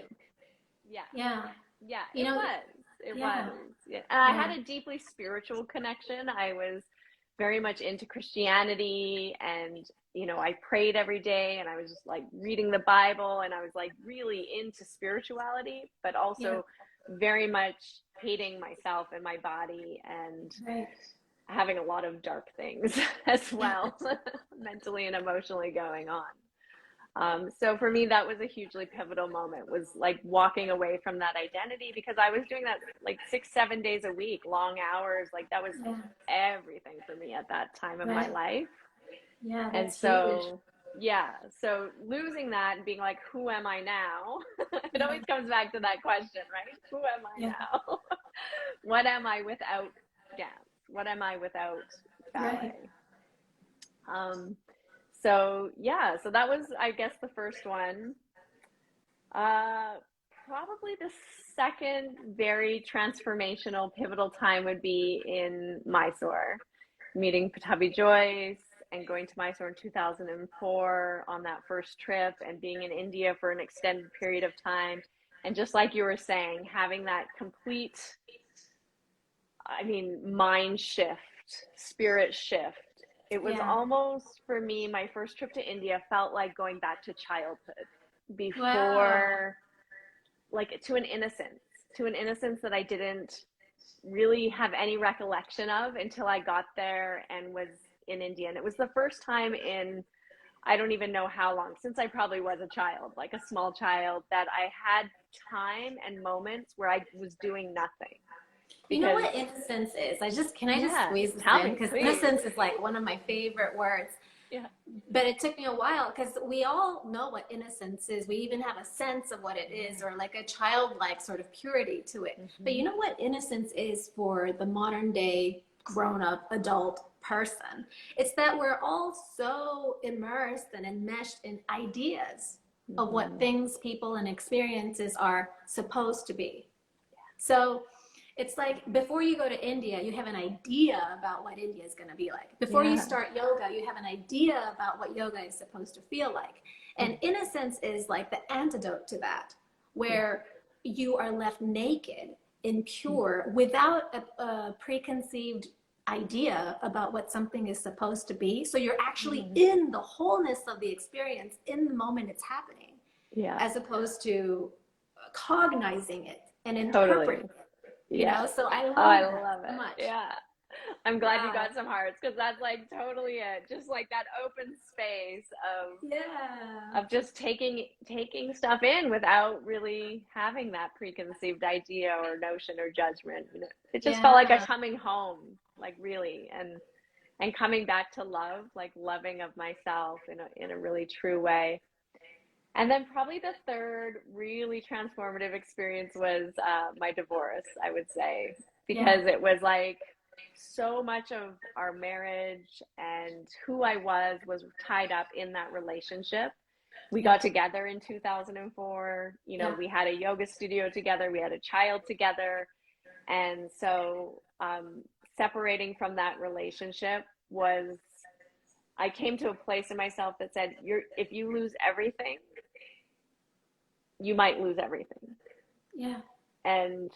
yeah, Yeah. yeah, You it know, was. It yeah. was. Yeah. And I Yeah. had a deeply spiritual connection. I was very much into Christianity, and I prayed every day, and I was just like reading the Bible, and I was like really into spirituality, but Yeah. also very much hating myself and my body, and Right. having a lot of dark things as well, mentally and emotionally going on. So for me, that was a hugely pivotal moment, was like walking away from that identity, because I was doing that like 6, 7 days a week, long hours. Like that was Yeah. everything for me at that time of my Right. life. Yeah, And that's huge. so, yeah, so losing that and being like, who am I now? It Yeah. always comes back to that question, right? Who am I Yeah. now? What am I without dance? What am I without Right. ballet? So yeah, so that was, I guess, the first one. Probably the second very transformational, pivotal time would be in Mysore, meeting Patabi Joyce and going to Mysore in 2004 on that first trip, and being in India for an extended period of time. And just like you were saying, having that complete, mind shift, spirit shift. It was Yeah. almost, for me, my first trip to India felt like going back to childhood, Wow. before, like to an innocence that I didn't really have any recollection of until I got there and was in India. And it was the first time in, I don't even know how long, since I probably was a child, like a small child, that I had time and moments where I was doing nothing. You know Because, what innocence is? Can I just yeah, squeeze this tell in? me, Because please. innocence is like one of my favorite words. Yeah. But it took me a while because we all know what innocence is. We even have a sense of what it is, or like a childlike sort of purity to it. Mm-hmm. But you know what innocence is for the modern day grown up adult person? It's that we're all so immersed and enmeshed in ideas of what things, people, and experiences are supposed to be. So it's like before you go to India, you have an idea about what India is going to be like. Before you start yoga, you have an idea about what yoga is supposed to feel like. And innocence is like the antidote to that, where you are left naked and pure without a preconceived idea about what something is supposed to be. So you're actually in the wholeness of the experience in the moment it's happening, as opposed to cognizing it and interpreting it. You know, so I love that so much. Yeah. I'm glad you got some hearts, because that's like totally it. Just like that open space of just taking stuff in without really having that preconceived idea or notion or judgment. It just felt like a coming home, like really, and coming back to love, like loving of myself in a really true way. And then probably the third really transformative experience was my divorce, I would say, because it was like so much of our marriage and who I was tied up in that relationship. We got together in 2004. We had a yoga studio together. We had a child together. And so separating from that relationship was, I came to a place in myself that said, if you lose everything, you might lose everything. Yeah. And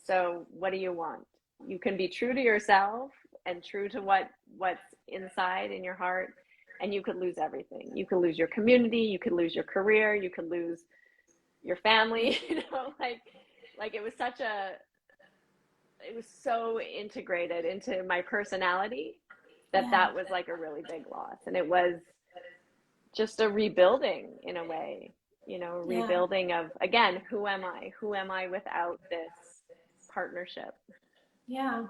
so what do you want? You can be true to yourself and true to what's inside in your heart, and you could lose everything. You could lose your community, you could lose your career, you could lose your family, like it was so integrated into my personality that was like a really big loss. And it was just a rebuilding in a way. Rebuilding of, again, who am I without this partnership? Yeah.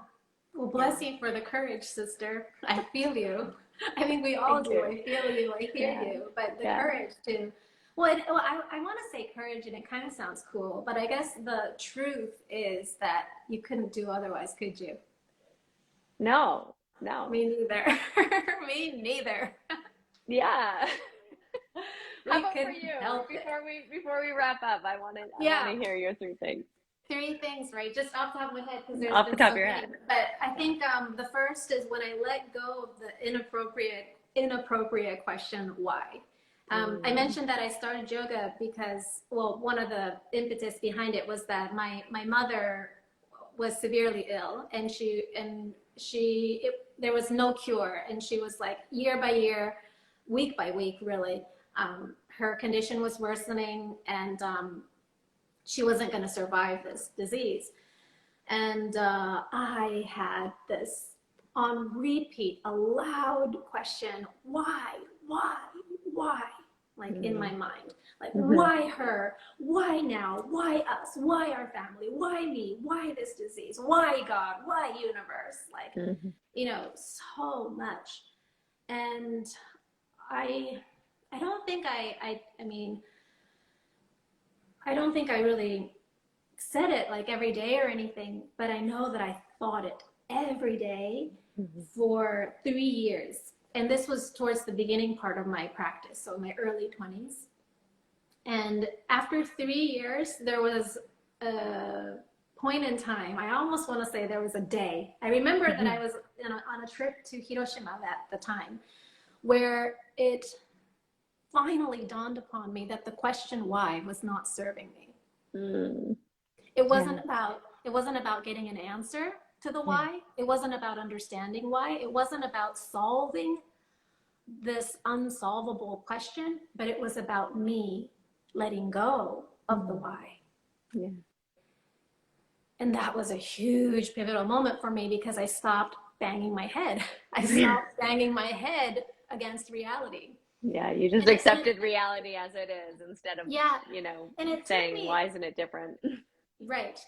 Well, bless you for the courage, sister. I feel you. I think we all do. I feel you. I hear you. But the courage to, I want to say courage, and it kind of sounds cool, but I guess the truth is that you couldn't do otherwise, could you? No. Me neither. Me neither. Yeah. How about for you? Before we wrap up, I want to hear your three things. Three things, right? Just off the top of my head, because there's Off been the top so of your many. head. But I think the first is when I let go of the inappropriate question, why? I mentioned that I started yoga because, well, one of the impetus behind it was that my mother was severely ill, and there was no cure, and she was like year by year, week by week, really. Her condition was worsening, and she wasn't going to survive this disease. And I had this on repeat, a loud question, why, like in my mind, like why her, why now, why us, why our family, why me, why this disease, why God, why universe, like, you know, so much. And I don't think I mean, I don't think I really said it like every day or anything, but I know that I thought it every day for 3 years. And this was towards the beginning part of my practice, so my early 20s. And after 3 years, there was a point in time, I almost want to say there was a day. I remember that I was on a trip to Hiroshima at the time, where it finally dawned upon me that the question why was not serving me. It wasn't about getting an answer to the why. It wasn't about understanding why. It wasn't about solving this unsolvable question, but it was about me letting go of the why. Yeah. And that was a huge pivotal moment for me, because I stopped banging my head. I stopped banging my head against reality. Yeah, you just accepted reality as it is instead of, you know, saying, why isn't it different? Right.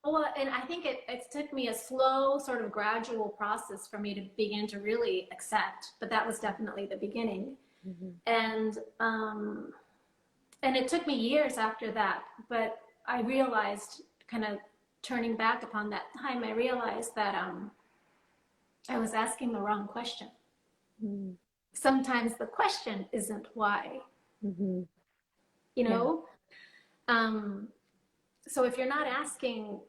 Well, and I think it took me a slow, sort of gradual process for me to begin to really accept, but that was definitely the beginning. And it took me years after that, but I realized, kind of turning back upon that time, I realized that I was asking the wrong question. Sometimes the question isn't why, you know? So if you're not asking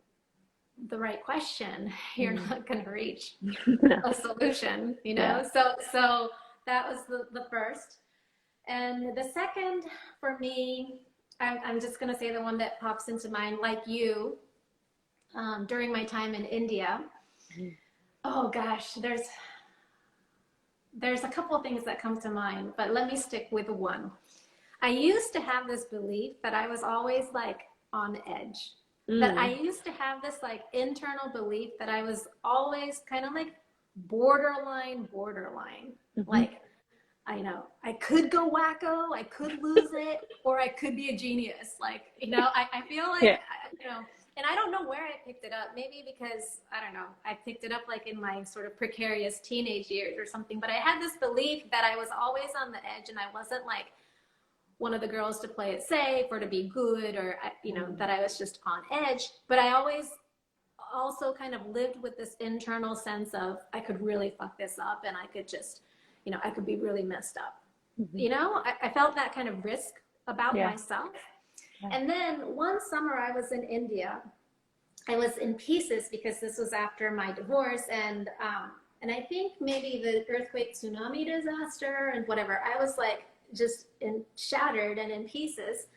the right question, you're not going to reach a solution, you know? So that was the first. And the second for me, I'm just going to say the one that pops into mind, like you, during my time in India. Oh gosh, there's a couple of things that come to mind, but let me stick with one. I used to have this belief that I was always like on edge. That I used to have this like internal belief that I was always kind of like borderline. Like, I know I could go wacko, I could lose it, or I could be a genius. Like, you know, I feel like, you know, and I don't know where I picked it up. Maybe because, I don't know, I picked it up like in my sort of precarious teenage years or something. But I had this belief that I was always on the edge, and I wasn't like one of the girls to play it safe or to be good, or, you know, that I was just on edge. But I always also kind of lived with this internal sense of I could really fuck this up, and I could just, you know, I could be really messed up. You know, I felt that kind of risk about myself. And then one summer I was in India. I was in pieces because this was after my divorce, and I think maybe the earthquake, tsunami disaster and whatever. I was like just shattered and in pieces.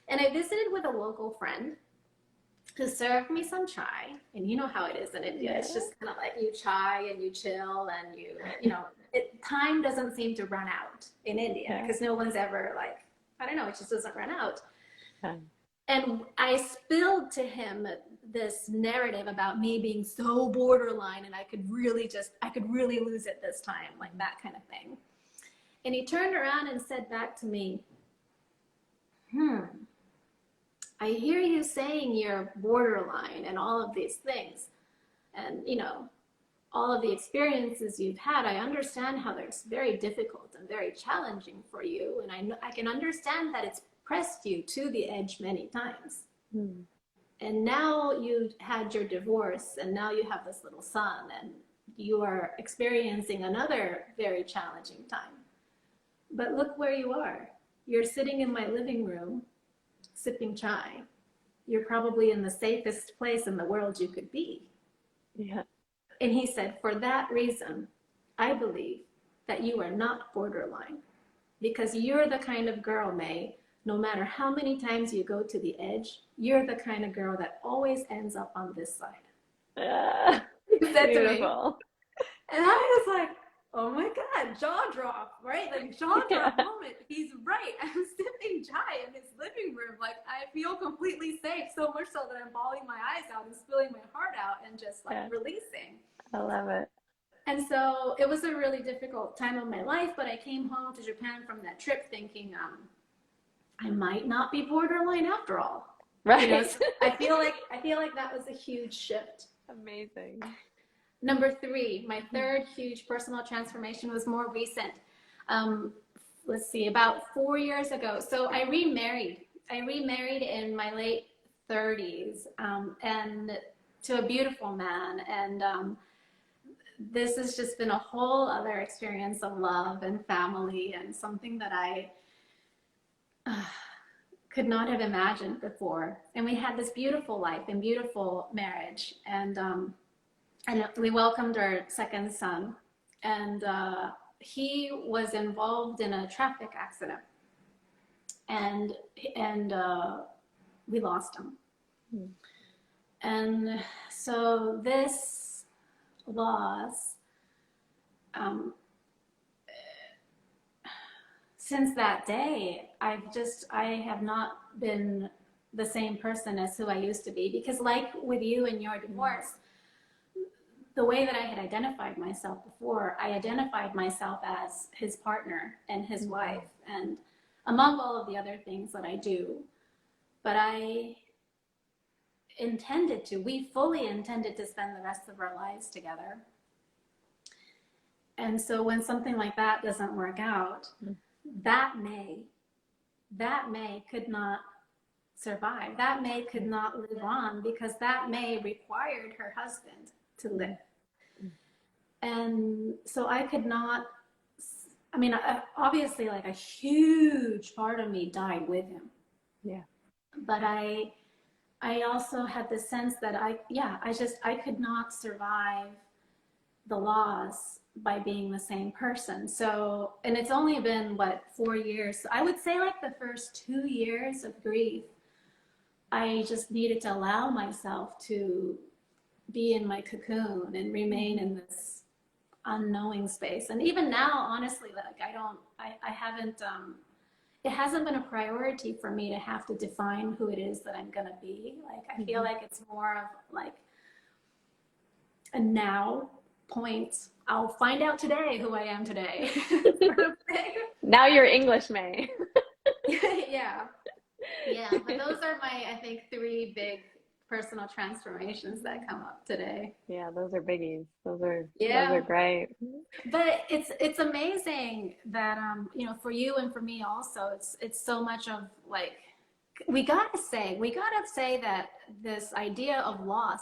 And I visited with a local friend who served me some chai. And you know how it is in India. It's just kind of like you chai and you chill, and you know, time doesn't seem to run out in India, because no one's ever like, I don't know, it just doesn't run out. And I spilled to him this narrative about me being so borderline, and I could really lose it this time, like that kind of thing. And he turned around and said back to me, I hear you saying you're borderline and all of these things, and, you know, all of the experiences you've had, I understand how it's very difficult and very challenging for you, and I can understand that it's pressed you to the edge many times. And now you've had your divorce, and now you have this little son, and you are experiencing another very challenging time. But look where you are. You're sitting in my living room, sipping chai, you're probably in the safest place in the world you could be. Yeah. And he said, for that reason, I believe that you are not borderline, because you're the kind of girl, Mae, no matter how many times you go to the edge, you're the kind of girl that always ends up on this side. He said to me. Beautiful. And I was like, oh my God, jaw drop, right? Like jaw drop moment. He's right. I'm sipping chai in his living room. Like I feel completely safe, so much so that I'm bawling my eyes out and spilling my heart out and just like releasing. I love it. And so it was a really difficult time of my life, but I came home to Japan from that trip thinking, I might not be borderline after all. Right. You know, so I feel like that was a huge shift. Amazing. Number 3, my third huge personal transformation was more recent. Let's see, about 4 years ago. So I remarried. I remarried in my late 30s, and to a beautiful man. And this has just been a whole other experience of love and family, and something that I could not have imagined before. And we had this beautiful life and beautiful marriage, and we welcomed our second son, and he was involved in a traffic accident, and we lost him. And so this loss, since that day, I have not been the same person as who I used to be, because like with you in your divorce, the way that I had identified myself before, I identified myself as his partner and his wife, and among all of the other things that I do. But we fully intended to spend the rest of our lives together. And so when something like that doesn't work out, that Mae could not survive. That Mae could not live on, because that Mae required her husband to live. And so I could not, obviously like a huge part of me died with him. Yeah. But I also had the sense that I could not survive the loss by being the same person. So, and it's only been 4 years. So I would say like the first 2 years of grief, I just needed to allow myself to be in my cocoon and remain in this unknowing space. And even now, honestly, like I haven't, it hasn't been a priority for me to have to define who it is that I'm gonna be. Like I feel like it's more of like a now point. I'll find out today who I am today. Sort of thing. Now you're English, Mae. Yeah. But those are my, I think, 3 big personal transformations that come up today. Yeah, those are biggies. Those are great. But it's amazing that for you and for me also, it's so much of like, we gotta say that this idea of loss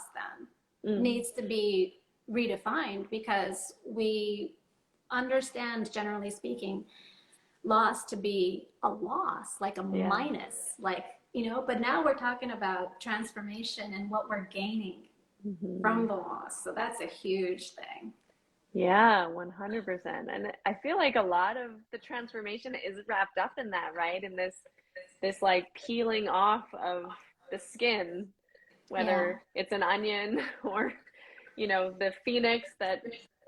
then needs to be redefined, because we understand, generally speaking, loss to be a loss, like a minus, like, but now we're talking about transformation and what we're gaining from the loss. So that's a huge thing. Yeah, 100%. And I feel like a lot of the transformation is wrapped up in that, right? In this like peeling off of the skin, whether it's an onion or, the phoenix that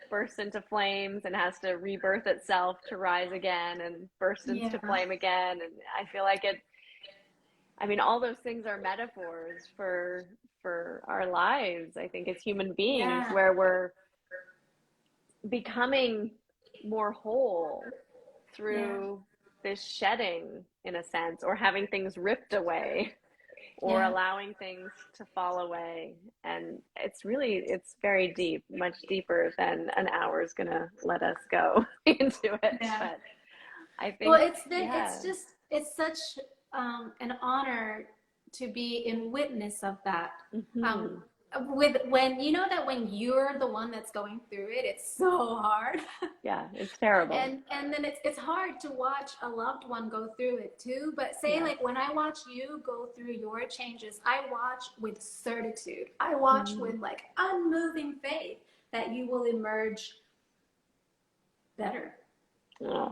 bursts into flames and has to rebirth itself to rise again and burst into flame again. And I feel like all those things are metaphors for our lives, I think, as human beings, where we're becoming more whole through this shedding, in a sense, or having things ripped away, or allowing things to fall away. And it's very deep, much deeper than an hour is gonna let us go into it. But I think, it's such an honor to be in witness of that. when you know that when you're the one that's going through it, it's so hard. Yeah, it's terrible. And then it's hard to watch a loved one go through it too. But say Yeah. like when I watch you go through your changes, I watch with certitude. I watch with like unmoving faith that you will emerge better,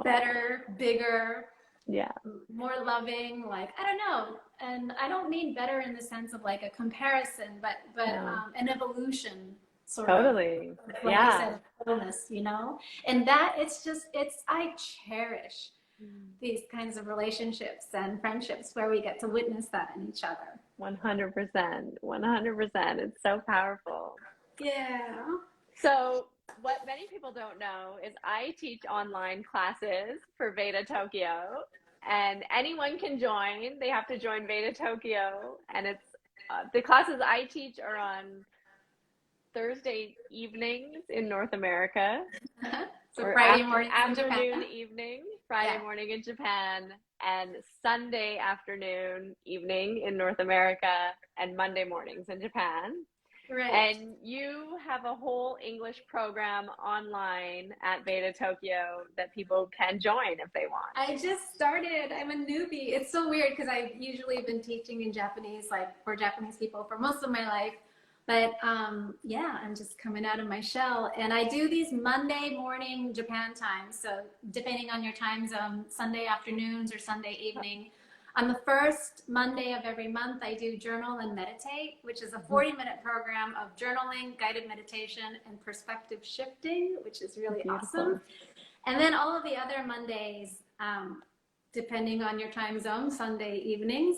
better, bigger, yeah, more loving, like I don't know. And I don't mean better in the sense of like a comparison, but an evolution sort totally. of like you said, wholeness, you know. And that it's I cherish these kinds of relationships and friendships where we get to witness that in each other. 100%. 100%. It's so powerful. Yeah. So what many people don't know is I teach online classes for Veda Tokyo, and anyone can join. They have to join Veda Tokyo, and it's the classes I teach are on Thursday evenings in North America. So Friday morning afternoon, evening, Friday morning in Japan, and Sunday afternoon, evening in North America, and Monday mornings in Japan. Right. And you have a whole English program online at Veda Tokyo that people can join if they want. I just started. I'm a newbie. It's so weird because I've usually been teaching in Japanese, like for Japanese people for most of my life. But yeah, I'm just coming out of my shell. And I do these Monday morning Japan time. So depending on your time zone, Sunday afternoons or Sunday evening. On the first Monday of every month, I do Journal and Meditate, which is a 40-minute program of journaling, guided meditation, and perspective shifting, which is really awesome. And then all of the other Mondays, depending on your time zone, Sunday evenings,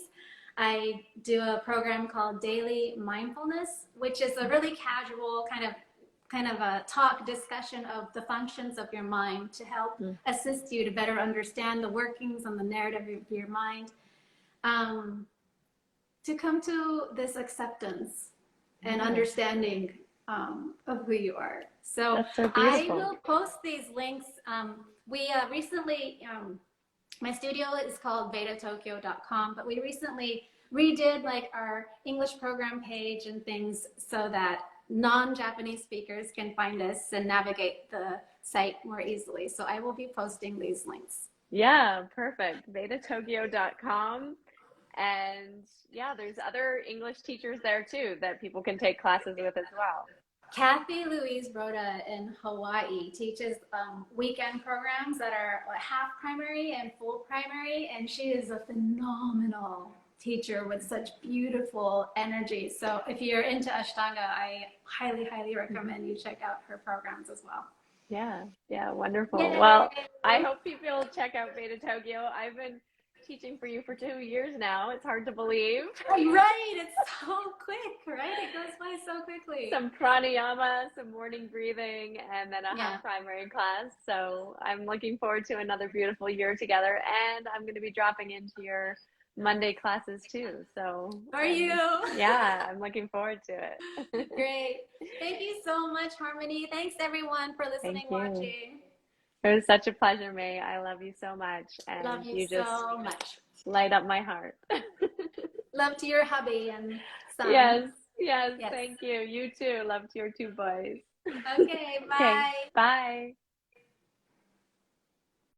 I do a program called Daily Mindfulness, which is a really casual kind of a talk discussion of the functions of your mind to help assist you to better understand the workings and the narrative of your mind. To come to this acceptance and understanding of who you are. So I will post these links. We recently, my studio is called vedatokyo.com, but we recently redid like our English program page and things so that non-Japanese speakers can find us and navigate the site more easily. So I will be posting these links. Yeah, perfect. vedatokyo.com. And yeah, there's other English teachers there too that people can take classes with as well. Kathy Louise Broda in Hawaii teaches weekend programs that are half primary and full primary, and she is a phenomenal teacher with such beautiful energy. So if you're into Ashtanga, I highly, highly recommend you check out her programs as well. Yeah, wonderful. Yay. Well, I hope people check out Veda Tokyo. I've been teaching for you for 2 years now. It's hard to believe. Right, it's so quick, right? It goes by so quickly. Some pranayama, some morning breathing, and then a half primary class. So I'm looking forward to another beautiful year together, and I'm going to be dropping into your Monday classes too. So are you? Yeah, I'm looking forward to it. Great. Thank you so much, Harmony. Thanks everyone for listening, watching. It was such a pleasure, Mae. I love you so much. And love you just so much. Light up my heart. Love to your hubby and son. Yes, thank you. You too. Love to your 2 boys. Okay, bye. Okay, bye.